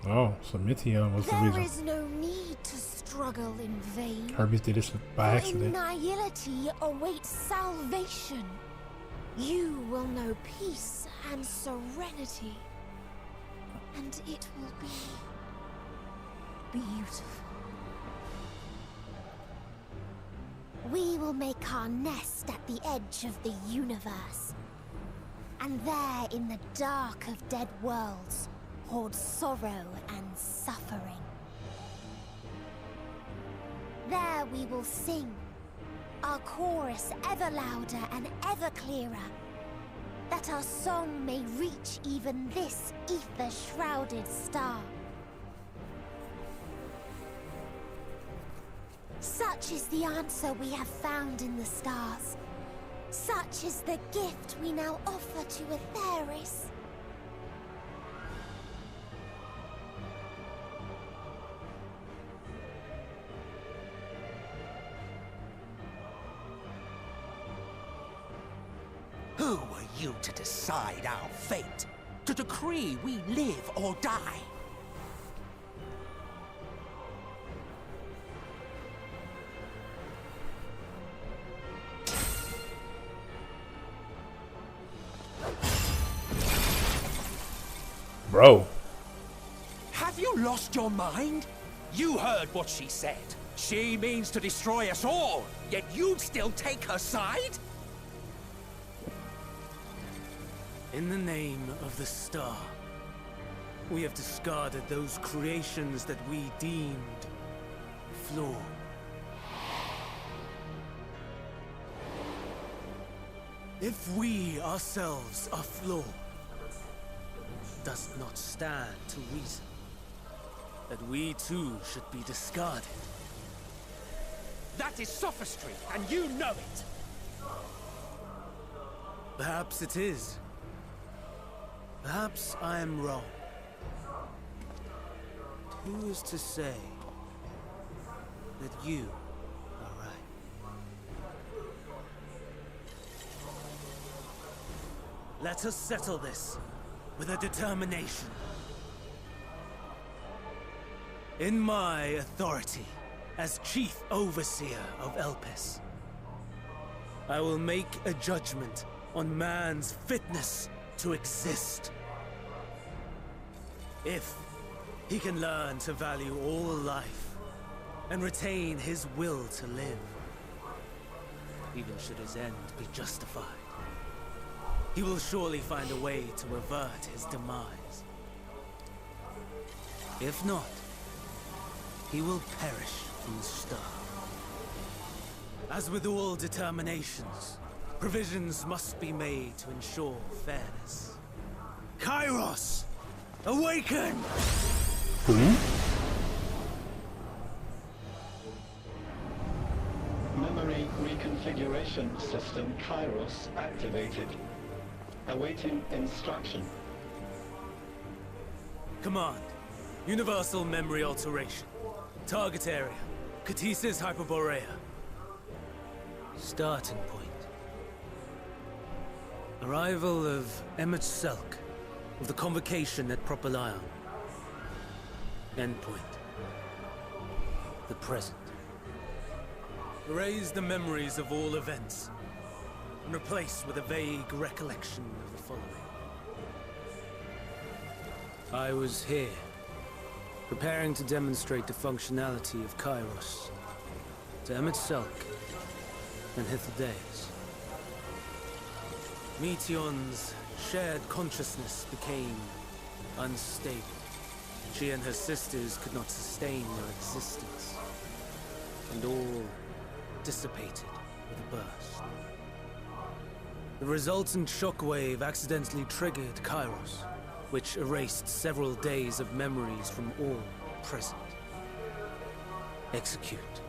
Oh, so Mithion was the There reason. is no need to struggle in vain. Hermes did this by For accident. annihility awaits salvation. You will know peace and serenity, and it will be beautiful. We will make our nest at the edge of the universe, and there in the dark of dead worlds hoard sorrow and suffering. There we will sing, our chorus ever louder and ever clearer, that our song may reach even this ether-shrouded star. Such is the answer we have found in the stars. Such is the gift we now offer to Etheris. Who are you to decide our fate? To decree we live or die? Bro. Have you lost your mind? You heard what she said. She means to destroy us all, yet you'd still take her side? In the name of the star, we have discarded those creations that we deemed flawed. If we ourselves are flawed, does not stand to reason that we too should be discarded. That is sophistry, and you know it. Perhaps it is. Perhaps I am wrong. Who is to say that you are right? Let us settle this with a determination. In my authority as Chief Overseer of Elpis, I will make a judgment on man's fitness to exist. If he can learn to value all life and retain his will to live, even should his end be justified, he will surely find a way to avert his demise. If not, he will perish from the start. As with all determinations, provisions must be made to ensure fairness. Kairos! Awaken! Memory reconfiguration system Kairos activated. Awaiting instruction. Command. Universal memory alteration. Target area. Catesis Hyperborea. Starting point. Arrival of Emmett Selk of the Convocation at Propylion. Endpoint. The present. Erase the memories of all events and replace with a vague recollection of the following. I was here, preparing to demonstrate the functionality of Kairos to Emmett Selk and Hitheldaeus. Meteon's shared consciousness became unstable. She and her sisters could not sustain their existence, and all dissipated with a burst. The resultant shockwave accidentally triggered Kairos, which erased several days of memories from all present. Execute.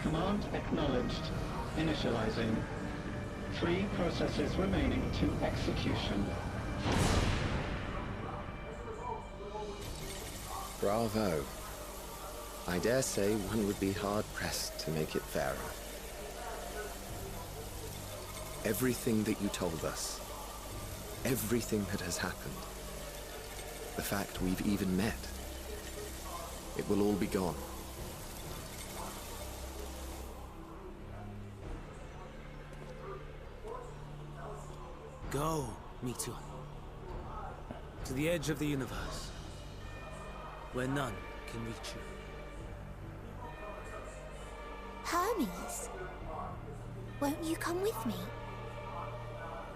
Command acknowledged. Initializing. 3 processes remaining to execution. Bravo. I dare say one would be hard-pressed to make it fairer. Everything that you told us, everything that has happened, the fact we've even met, it will all be gone. Go, Meteon. To the edge of the universe, where none can reach you. Hermes, won't you come with me?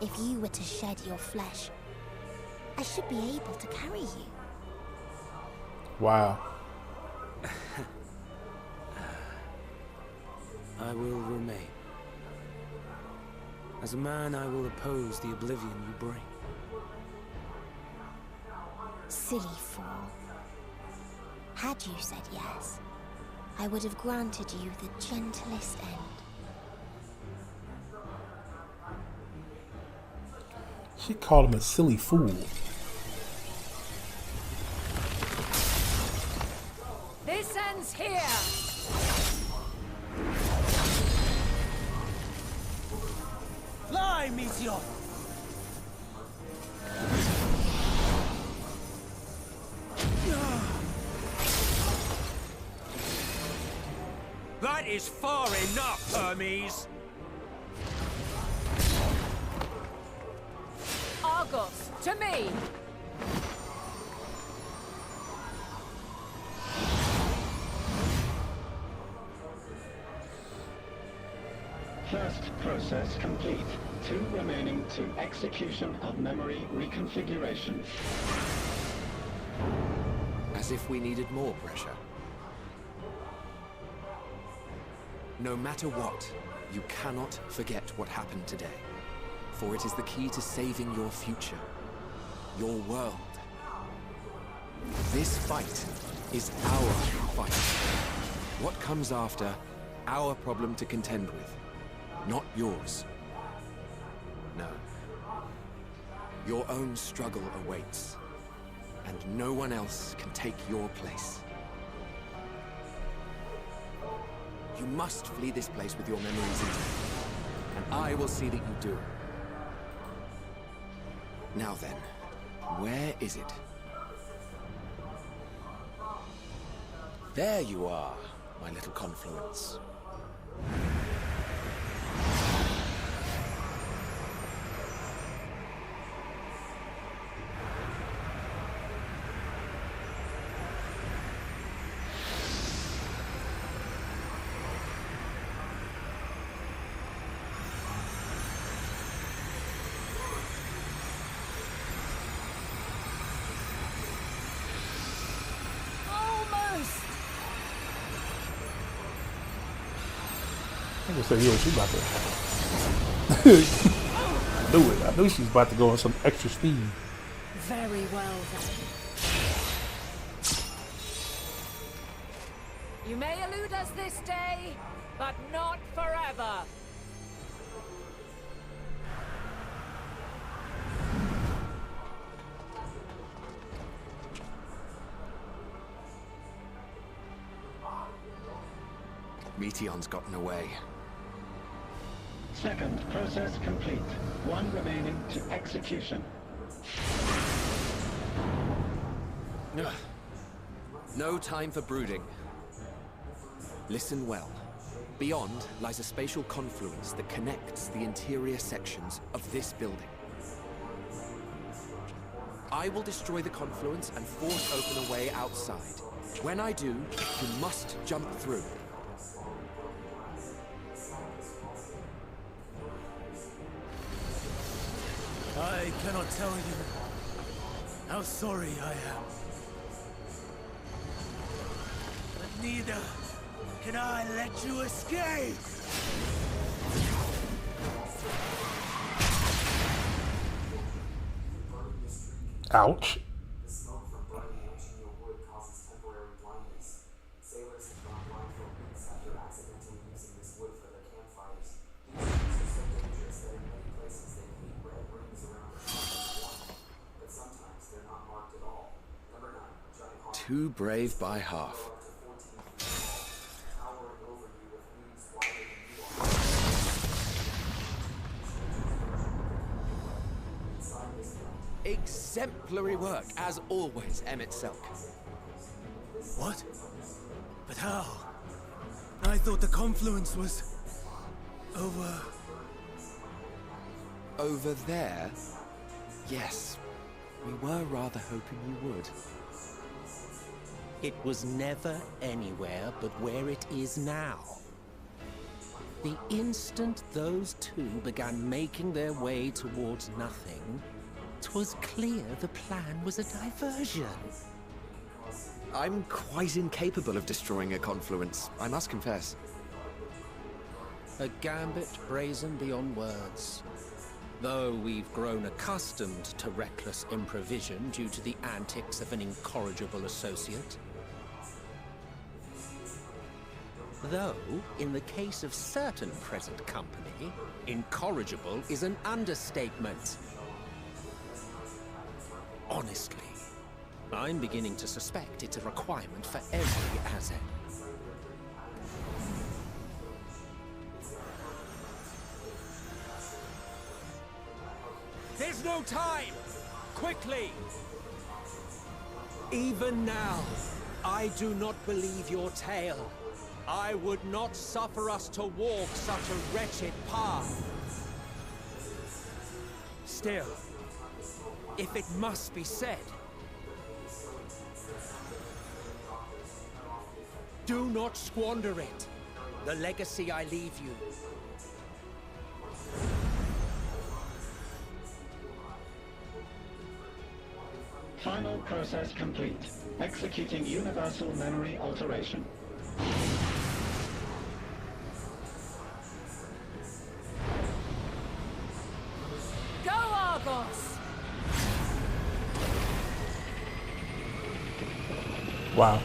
If you were to shed your flesh, I should be able to carry you. Wow. I will remain. As a man, I will oppose the oblivion you bring. Silly fool. Had you said yes, I would have granted you the gentlest end. She called him a silly fool. This ends here! Fly, Meteon! That is far enough, Hermes! Argos, to me! First process complete. 2 remaining to execution of memory reconfiguration. As if we needed more pressure. No matter what, you cannot forget what happened today. For it is the key to saving your future. Your world. This fight is our fight. What comes after, our problem to contend with, not yours. No. Your own struggle awaits, and no one else can take your place. You must flee this place with your memories intact, and I will see that you do. Now then, where is it? There you are, my little confluence. I just said, yeah, she about to. I knew it. I knew she was about to go on some extra speed. Very well then. You may elude us this day, but not forever. Meteon's gotten away. Second process complete. One remaining to execution. Ugh. No time for brooding. Listen well. Beyond lies a spatial confluence that connects the interior sections of this building. I will destroy the confluence and force open a way outside. When I do, you must jump through. I cannot tell you how sorry I am. But neither can I let you escape! Ouch. The smoke from burning ancient wood causes temporary blindness. Sailors have gone blind for weeks after accidentally using this wood for their campfires. These trees are so dangerous that in many places they leave red rings around their trunks, but sometimes they're not marked at all. Number 9, Johnny Hawk. Too brave by half. Up to 14 feet tall, towering over you with wings wider than you are. Inside this building, Exemplary work, as always, Emmett Selk. What? But how? I thought the confluence was... over... Over there? Yes. We were rather hoping you would. It was never anywhere but where it is now. The instant those two began making their way towards nothing, 'twas clear the plan was a diversion. I'm quite incapable of destroying a confluence, I must confess. A gambit brazen beyond words. Though we've grown accustomed to reckless improvision due to the antics of an incorrigible associate. Though, in the case of certain present company, incorrigible is an understatement. Honestly, I'm beginning to suspect it's a requirement for every asset. There's no time! Quickly! Even now, I do not believe your tale. I would not suffer us to walk such a wretched path. Still, if it must be said, do not squander it. The legacy I leave you. Final process complete. Executing universal memory alteration. Go, Argos! Wow.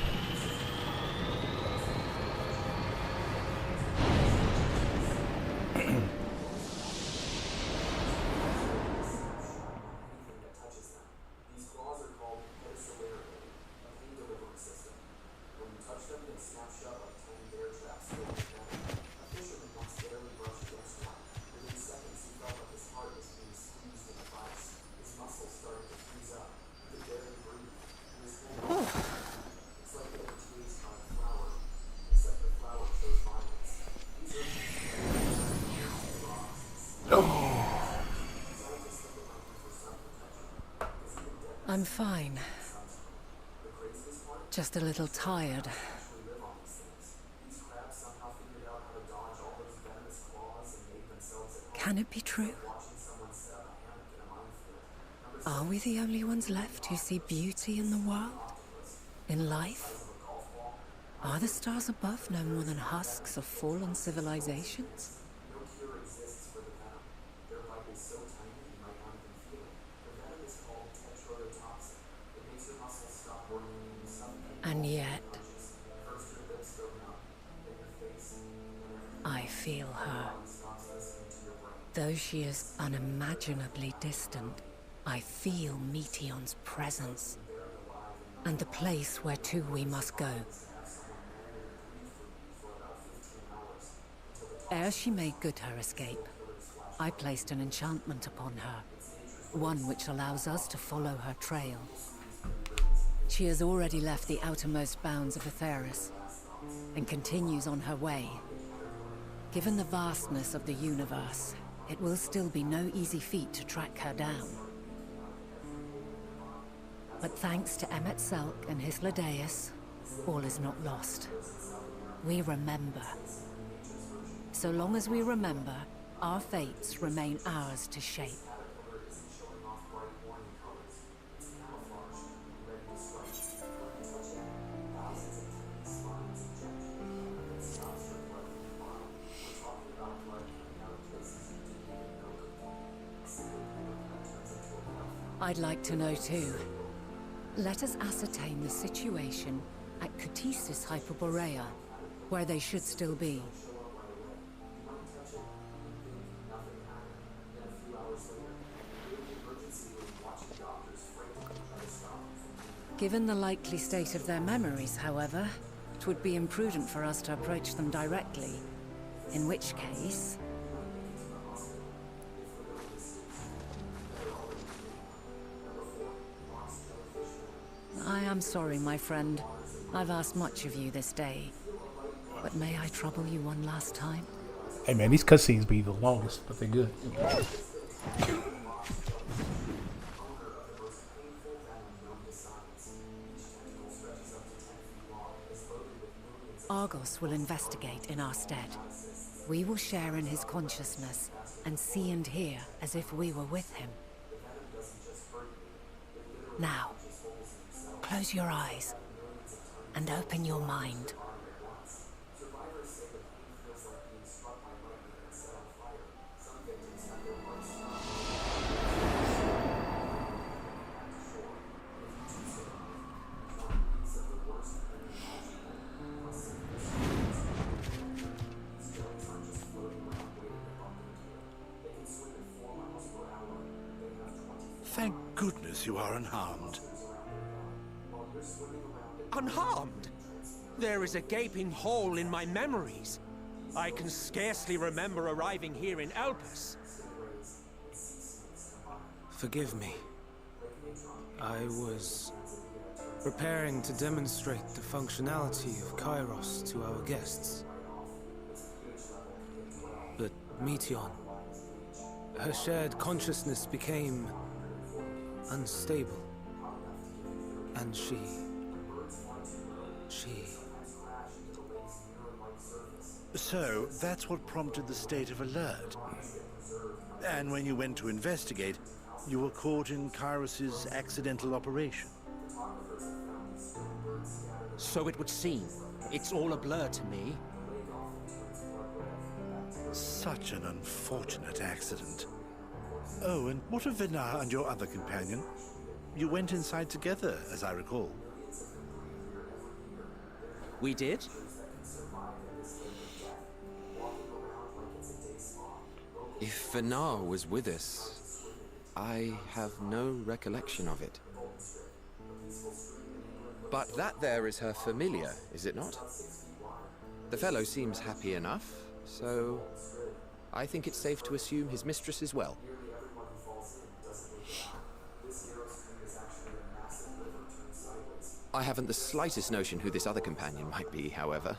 I'm fine. Just a little tired. Can it be true? Are we the only ones left who see beauty in the world? In life? Are the stars above no more than husks of fallen civilizations? And yet, I feel her. Though she is unimaginably distant, I feel Meteon's presence, and the place where to we must go. Ere she made good her escape, I placed an enchantment upon her, one which allows us to follow her trail. She has already left the outermost bounds of Aetheris, and continues on her way. Given the vastness of the universe, it will still be no easy feat to track her down. But thanks to Emet-Selch and Hythlodaeus, all is not lost. We remember. So long as we remember, our fates remain ours to shape. I'd like to know too. Let us ascertain the situation at Kutisis Hyperborea, where they should still be. Given the likely state of their memories, however, it would be imprudent for us to approach them directly. In which case... I am sorry, my friend. I've asked much of you this day. But may I trouble you one last time? Hey man, these cutscenes be the longest, but they're good. Argos will investigate in our stead. We will share in his consciousness and see and hear as if we were with him. Now, close your eyes and open your mind. Thank goodness you are unharmed. Unharmed? There is a gaping hole in my memories. I can scarcely remember arriving here in Elpis. Forgive me. I was preparing to demonstrate the functionality of Kairos to our guests. But Meteon, her shared consciousness became unstable. And she... So, that's what prompted the state of alert. And when you went to investigate, you were caught in Kairos's accidental operation. So it would seem. It's all a blur to me. Such an unfortunate accident. Oh, and what of Venar and your other companion? You went inside together, as I recall. We did? If Venar was with us, I have no recollection of it. But that there is her familiar, is it not? The fellow seems happy enough, so I think it's safe to assume his mistress is well. I haven't the slightest notion who this other companion might be, however.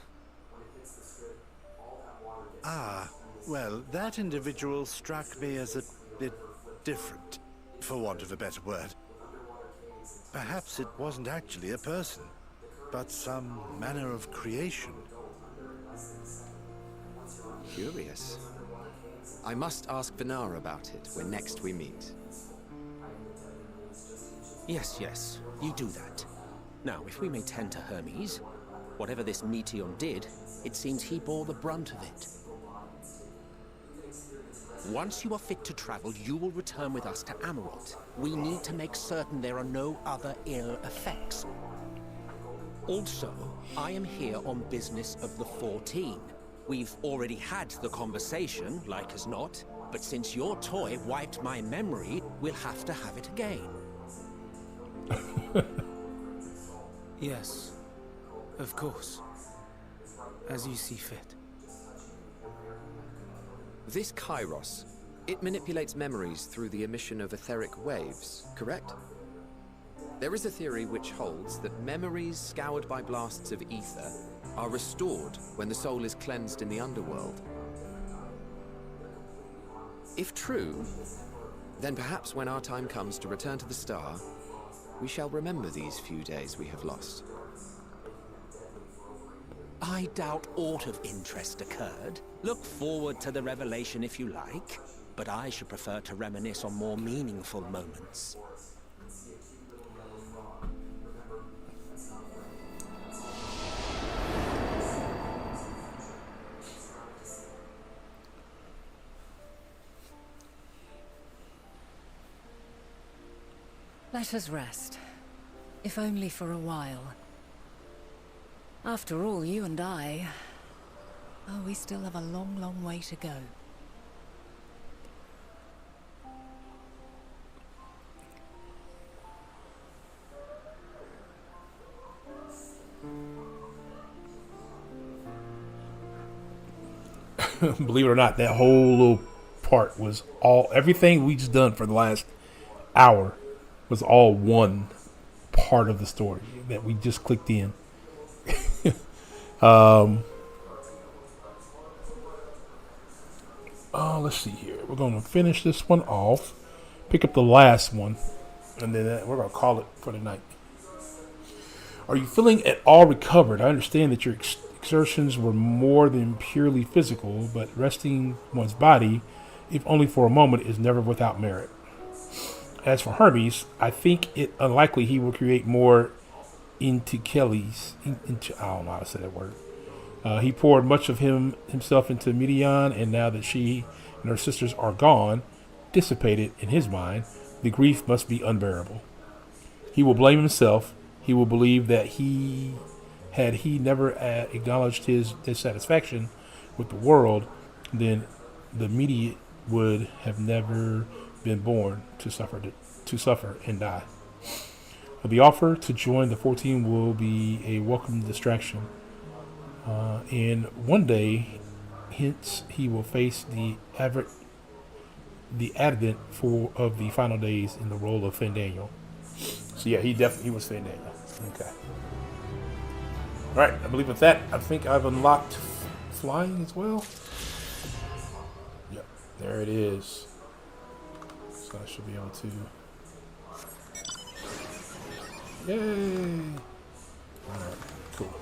Ah, well, that individual struck me as a bit different, for want of a better word. Perhaps it wasn't actually a person, but some manner of creation. Curious. I must ask Venara about it when next we meet. Yes, yes, you do that. Now, if we may tend to Hermes, whatever this Meteon did, it seems he bore the brunt of it. Once you are fit to travel, you will return with us to Amarot. We need to make certain there are no other ill effects. Also, I am here on business of the 14. We've already had the conversation, like as not, but since your toy wiped my memory, we'll have to have it again. Yes, of course. As you see fit. This Kairos, it manipulates memories through the emission of etheric waves, correct? There is a theory which holds that memories scoured by blasts of ether are restored when the soul is cleansed in the underworld. If true, then perhaps when our time comes to return to the star, we shall remember these few days we have lost. I doubt aught of interest occurred. Look forward to the revelation if you like, but I should prefer to reminisce on more meaningful moments. Let us rest, if only for a while. After all, you and I... Oh, we still have a long, long way to go. Believe it or not, that whole little part was everything we just done for the last hour was all one part of the story that we just clicked in. Let's see here. We're going to finish this one off, pick up the last one, and then we're going to call it for the night. Are you feeling at all recovered? I understand that your exertions were more than purely physical, but resting one's body, if only for a moment, is never without merit. As for Hermes, I think it unlikely he will create more Inticheles. I don't know how to say that word. He poured much of himself into Meteon, and now that she and her sisters are gone, dissipated in his mind, the grief must be unbearable. He will blame himself. He will believe that he never acknowledged his dissatisfaction with the world, then the Meteor would have never been born to suffer and die. The offer to join the 14 will be a welcome distraction. And one day, hence, he will face the advent of the final days in the role of Fandaniel. So yeah, he was Fandaniel. Okay. All right, I believe with that, I think I've unlocked flying as well. Yep, there it is. So I should be able to. Yay! All right, cool. All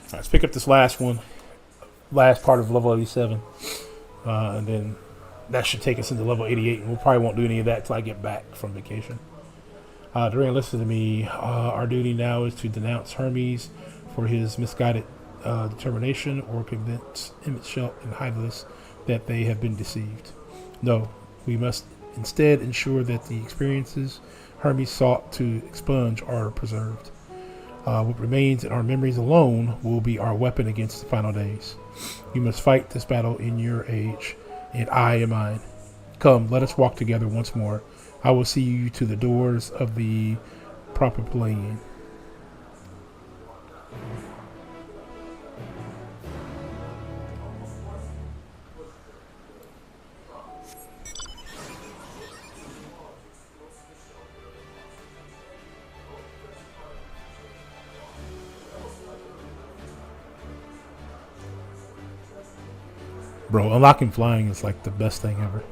right, let's pick up this last one, last part of level 87, and then that should take us into level 88. And we probably won't do any of that until I get back from vacation. During listen to me, our duty now is to denounce Hermes for his misguided determination, or convince Emmett and Hylas that they have been deceived. No, we must instead ensure that the experiences Hermes sought to expunge are preserved. What remains in our memories alone will be our weapon against the final days. You must fight this battle in your age, and I in mine. Come, let us walk together once more. I will see you to the doors of the proper plane. Bro, unlocking flying is like the best thing ever.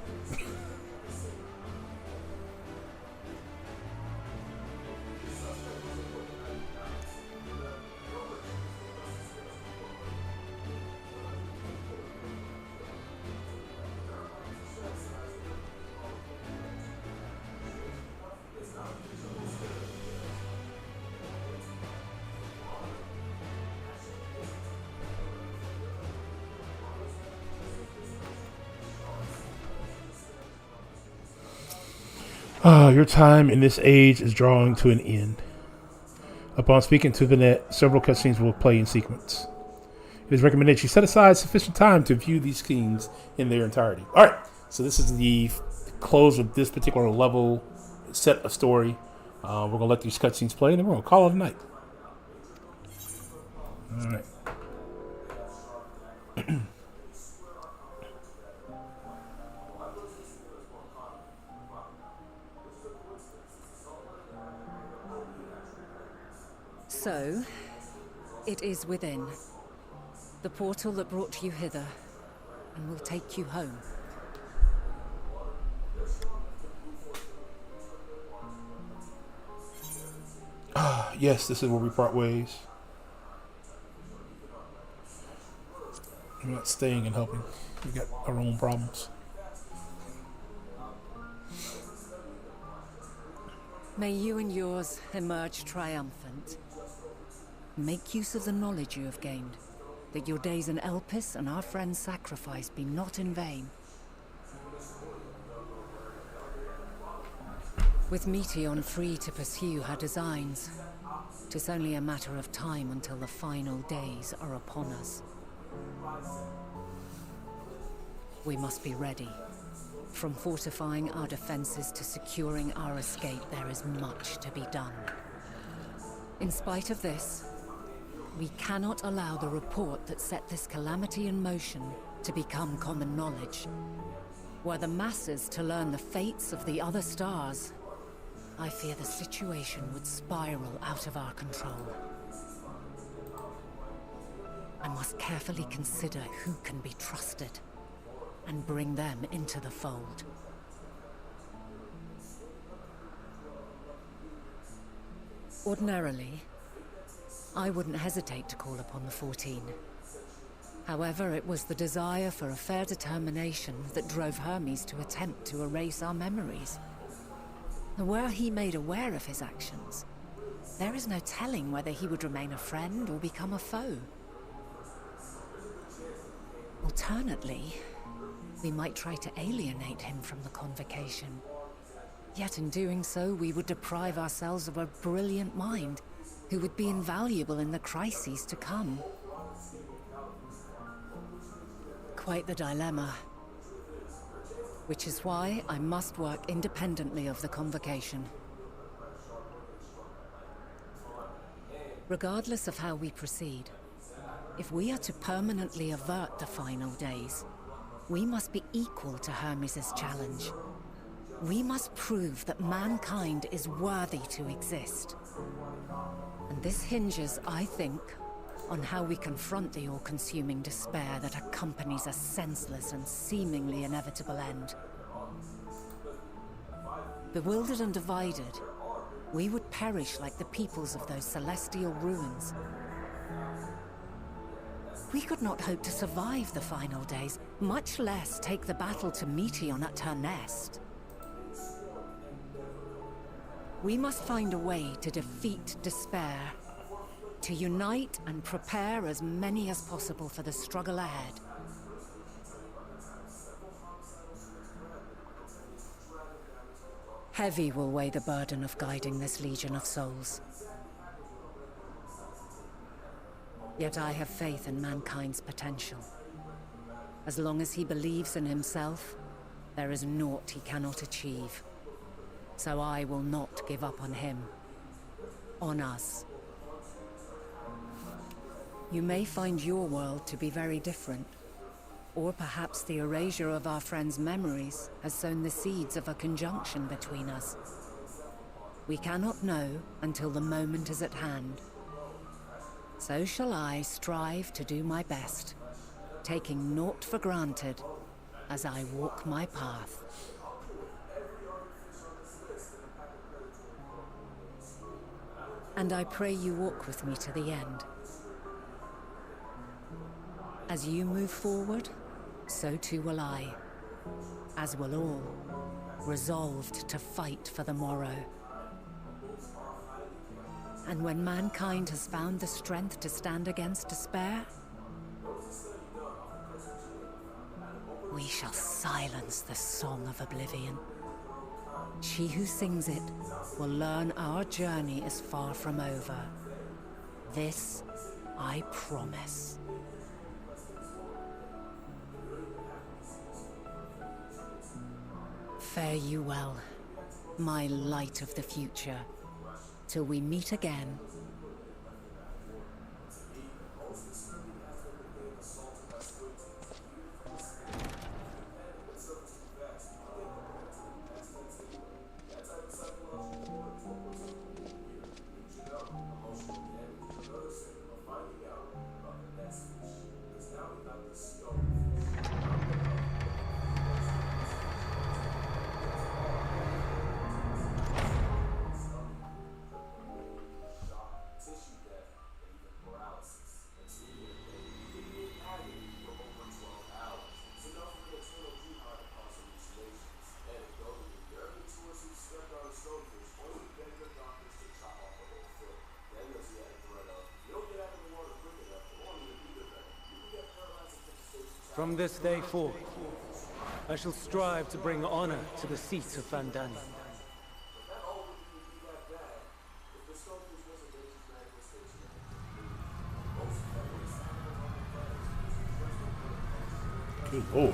Your time in this age is drawing to an end. Upon speaking to the net, several cutscenes will play in sequence. It is recommended you set aside sufficient time to view these scenes in their entirety. All right, so this is the close of this particular level set of story. We're going to let these cutscenes play, and then we're going to call it a night. All right. So, it is within. The portal that brought you hither, and will take you home. Yes, this is where we part ways. We're not staying and helping. We got our own problems. May you and yours emerge triumphant. Make use of the knowledge you have gained, that your days in Elpis and our friend's sacrifice be not in vain. With Meteion free to pursue her designs, 'tis only a matter of time until the final days are upon us. We must be ready. From fortifying our defenses to securing our escape, there is much to be done. In spite of this, we cannot allow the report that set this calamity in motion to become common knowledge. Were the masses to learn the fates of the other stars, I fear the situation would spiral out of our control. I must carefully consider who can be trusted and bring them into the fold. Ordinarily, I wouldn't hesitate to call upon the 14. However, it was the desire for a fair determination that drove Hermes to attempt to erase our memories. Were he made aware of his actions, there is no telling whether he would remain a friend or become a foe. Alternately, we might try to alienate him from the convocation. Yet in doing so, we would deprive ourselves of a brilliant mind who would be invaluable in the crises to come. Quite the dilemma. Which is why I must work independently of the convocation. Regardless of how we proceed, if we are to permanently avert the final days, we must be equal to Hermes' challenge. We must prove that mankind is worthy to exist. And this hinges, I think, on how we confront the all-consuming despair that accompanies a senseless and seemingly inevitable end. Bewildered and divided, we would perish like the peoples of those celestial ruins. We could not hope to survive the final days, much less take the battle to Meteion at her nest. We must find a way to defeat despair, to unite and prepare as many as possible for the struggle ahead. Heavy will weigh the burden of guiding this legion of souls. Yet I have faith in mankind's potential. As long as he believes in himself, there is naught he cannot achieve. So I will not give up on him. On us. You may find your world to be very different. Or perhaps the erasure of our friend's memories has sown the seeds of a conjunction between us. We cannot know until the moment is at hand. So shall I strive to do my best, taking naught for granted as I walk my path. And I pray you walk with me to the end. As you move forward, so too will I, as will all, resolved to fight for the morrow. And when mankind has found the strength to stand against despair, we shall silence the song of oblivion. She who sings it will learn our journey is far from over. This I promise. Fare you well, my light of the future. Till we meet again. From this day forth, I shall strive to bring honor to the seat of Fandaniel. Good Lord.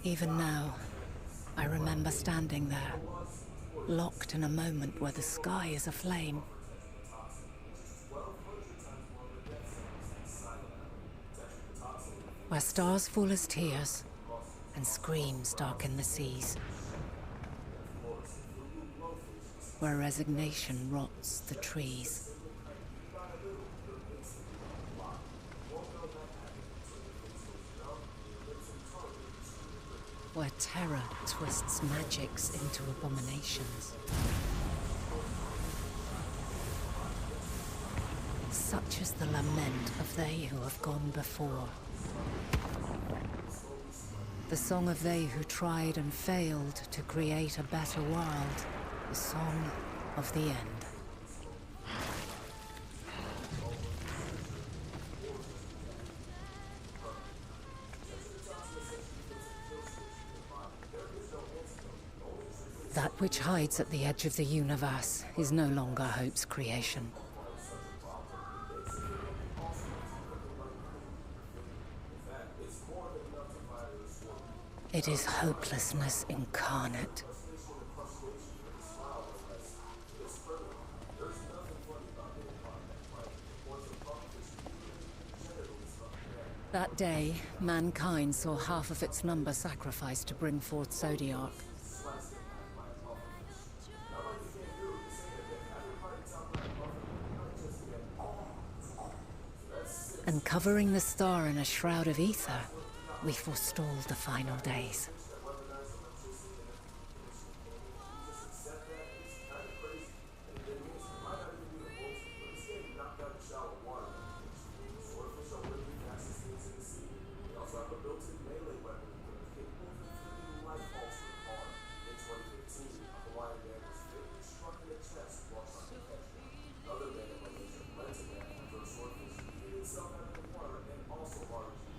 Even now, I remember standing there, locked in a moment where the sky is aflame. Where stars fall as tears, and screams darken the seas. Where resignation rots the trees. Where terror twists magics into abominations. Such is the lament of they who have gone before. The song of they who tried and failed to create a better world. The song of the end. That which hides at the edge of the universe is no longer hope's creation. It is hopelessness incarnate. That day, mankind saw half of its number sacrificed to bring forth Zodiac. And covering the star in a shroud of ether, we forestalled the final days.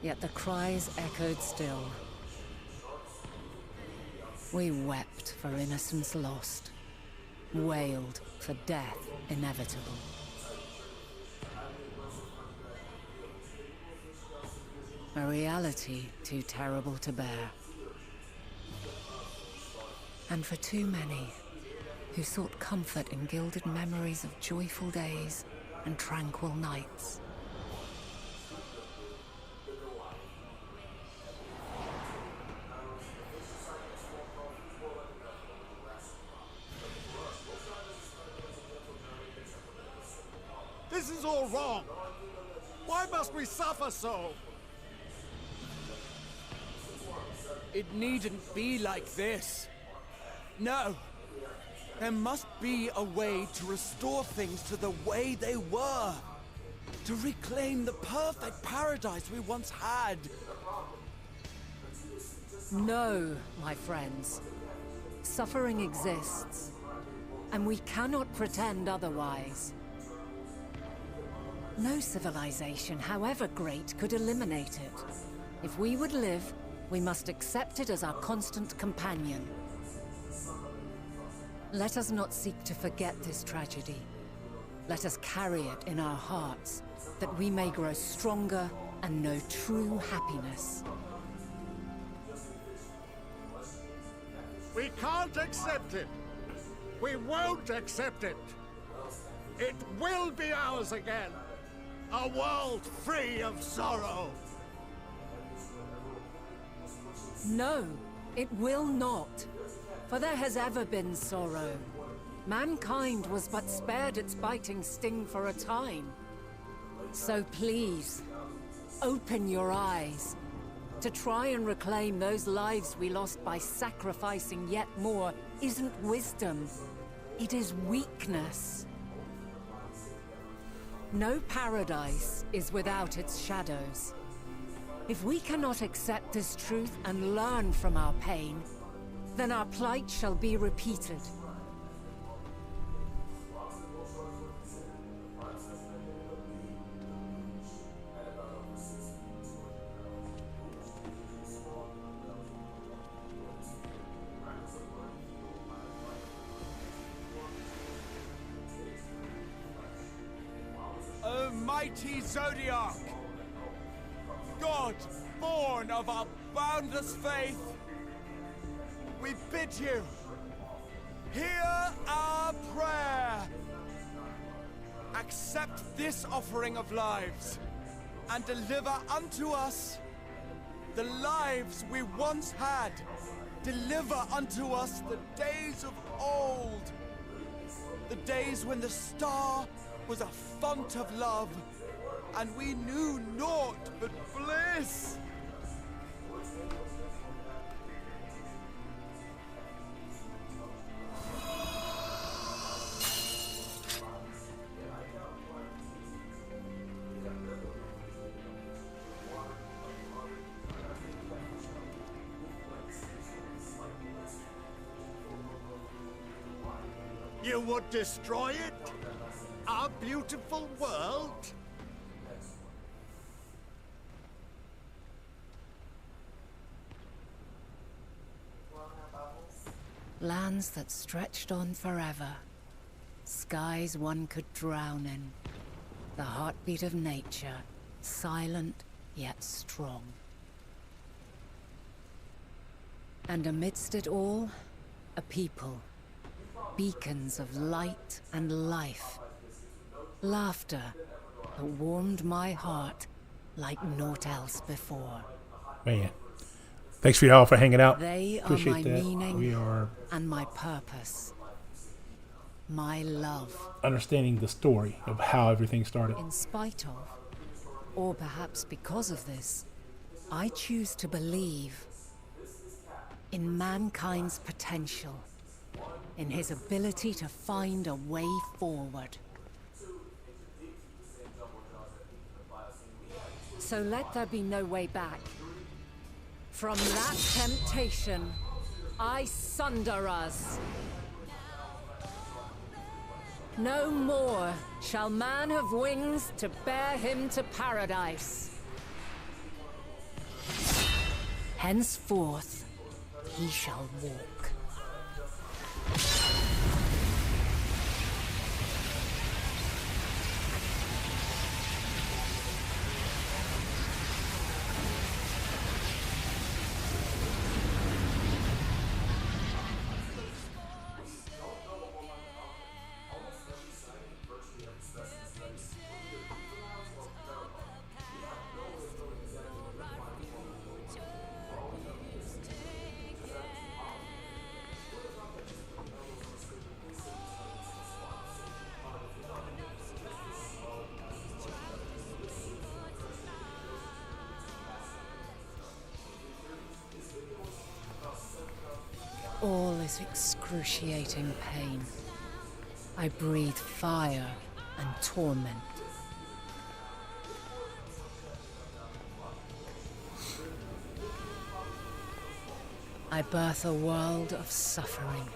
Yet the cries echoed still. We wept for innocence lost, wailed for death inevitable. A reality too terrible to bear. And for too many who sought comfort in gilded memories of joyful days and tranquil nights. wrong? Why must we suffer so? It needn't be like this. No. There must be a way to restore things to the way they were. To reclaim the perfect paradise we once had. No, my friends. Suffering exists, and we cannot pretend otherwise. No civilization, however great, could eliminate it. If we would live, we must accept it as our constant companion. Let us not seek to forget this tragedy. Let us carry it in our hearts, that we may grow stronger and know true happiness. We can't accept it. We won't accept it. It will be ours again. A world free of sorrow. No, it will not. For there has ever been sorrow. Mankind was but spared its biting sting for a time. So please, open your eyes. To try and reclaim those lives we lost by sacrificing yet more isn't wisdom. It is weakness. No paradise is without its shadows. If we cannot accept this truth and learn from our pain, then our plight shall be repeated. O mighty Zodiac! God, born of our boundless faith, we bid you, hear our prayer. Accept this offering of lives, and deliver unto us the lives we once had. Deliver unto us the days of old, the days when the star was a font of love, and we knew naught but bliss. You would destroy it? Our beautiful world? Lands that stretched on forever. Skies one could drown in. The heartbeat of nature, silent yet strong. And amidst it all, a people. Beacons of light and life. Laughter that warmed my heart like naught else before. Man. Thanks for y'all for hanging out. They Appreciate are my that. meaning We are and my purpose. My love. understanding the story of how everything started. In spite of, or perhaps because of this, I choose to believe in mankind's potential, in his ability to find a way forward. So let there be no way back. From that temptation, I sunder us. No more shall man have wings to bear him to paradise. Henceforth, he shall walk. All is excruciating pain. I breathe fire and torment. I birth a world of suffering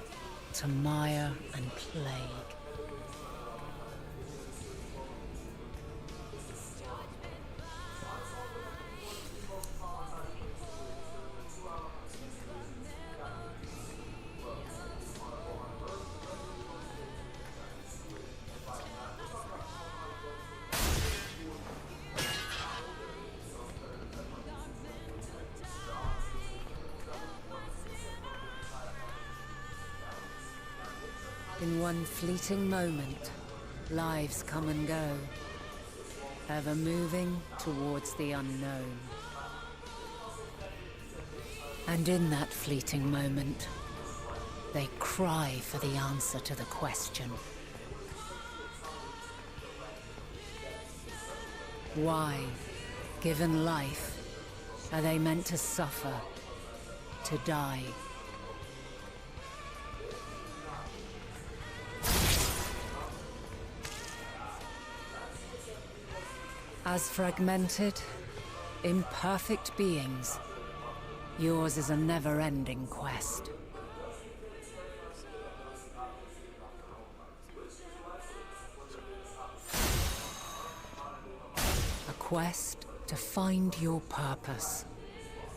to mire and plague. In one fleeting moment, lives come and go, ever moving towards the unknown. And in that fleeting moment, they cry for the answer to the question. Why, given life, are they meant to suffer, to die? As fragmented, imperfect beings, yours is a never-ending quest. A quest to find your purpose,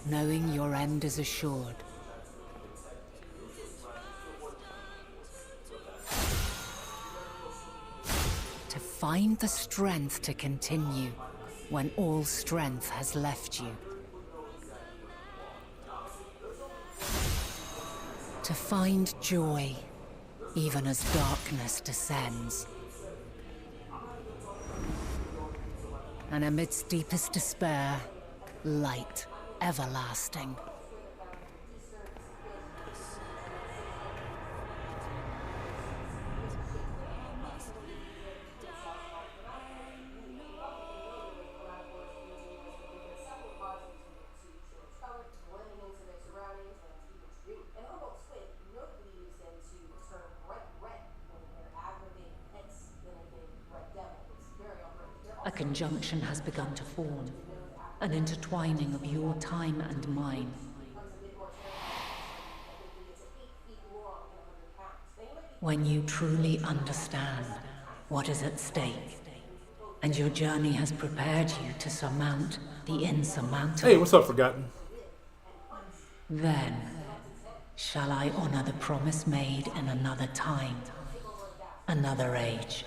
knowing your end is assured. To find the strength to continue when all strength has left you. To find joy even as darkness descends. And amidst deepest despair, light everlasting. A conjunction has begun to form, an intertwining of your time and mine. When you truly understand what is at stake, and your journey has prepared you to surmount the insurmountable. Hey, what's up, Forgotten? Then shall I honor the promise made in another time, another age.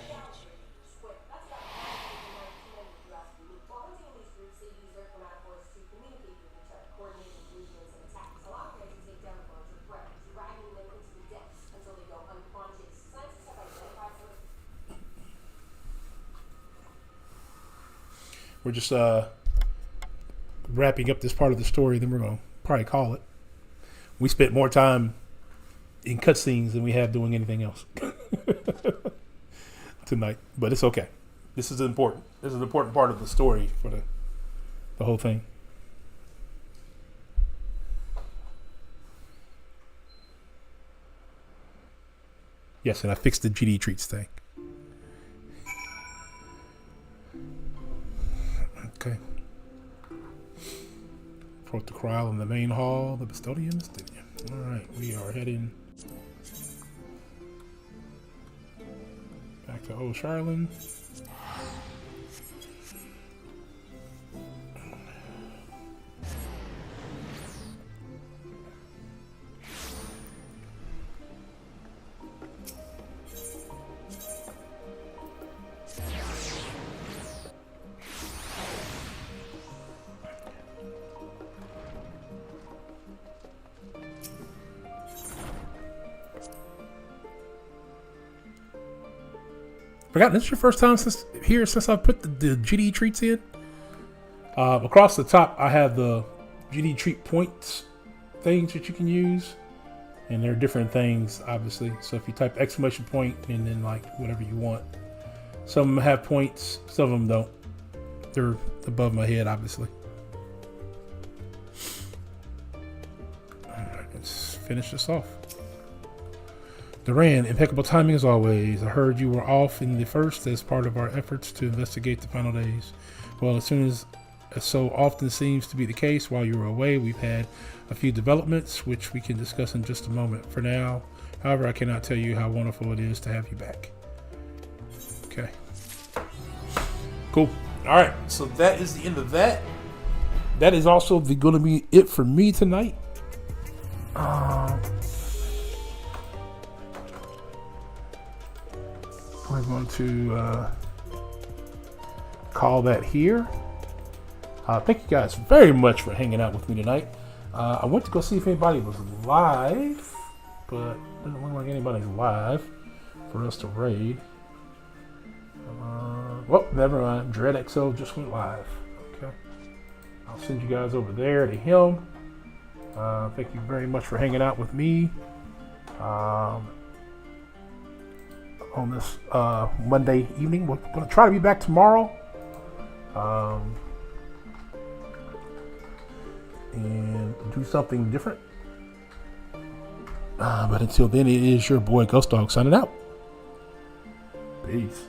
We're just wrapping up this part of the story, then we're going to probably call it. We spent more time in cutscenes than we have doing anything else tonight, but it's okay. This is important. This is an important part of the story for the whole thing. Yes, and I fixed the GD treats thing. Okay. Approach the corral in the main hall, the Bastonian Stadium. Alright, we are heading back to Old Charlene. Forgotten, this is your first time since I put the GD treats in. Across the top, I have the GD treat points things that you can use, and there are different things, obviously. So if you type exclamation point and then like whatever you want, some of them have points, some of them don't. They're above my head, obviously. All right, let's finish this off. Duran, impeccable timing as always. I heard you were off in the first as part of our efforts to investigate the final days. Well, as so often seems to be the case, while you were away, we've had a few developments, which we can discuss in just a moment. For now, however, I cannot tell you how wonderful it is to have you back. Okay. Cool. All right. So that is the end of that. That is also going to be it for me tonight. We're going to call that here. Thank you guys very much for hanging out with me tonight. I went to go see if anybody was live, but it doesn't look like anybody's live for us to raid. Well, never mind. Dread XO just went live. Okay. I'll send you guys over there to him. Thank you very much for hanging out with me on this Monday evening. We're going to try to be back tomorrow. And do something different. But until then, it is your boy Ghost Dog signing out. Peace.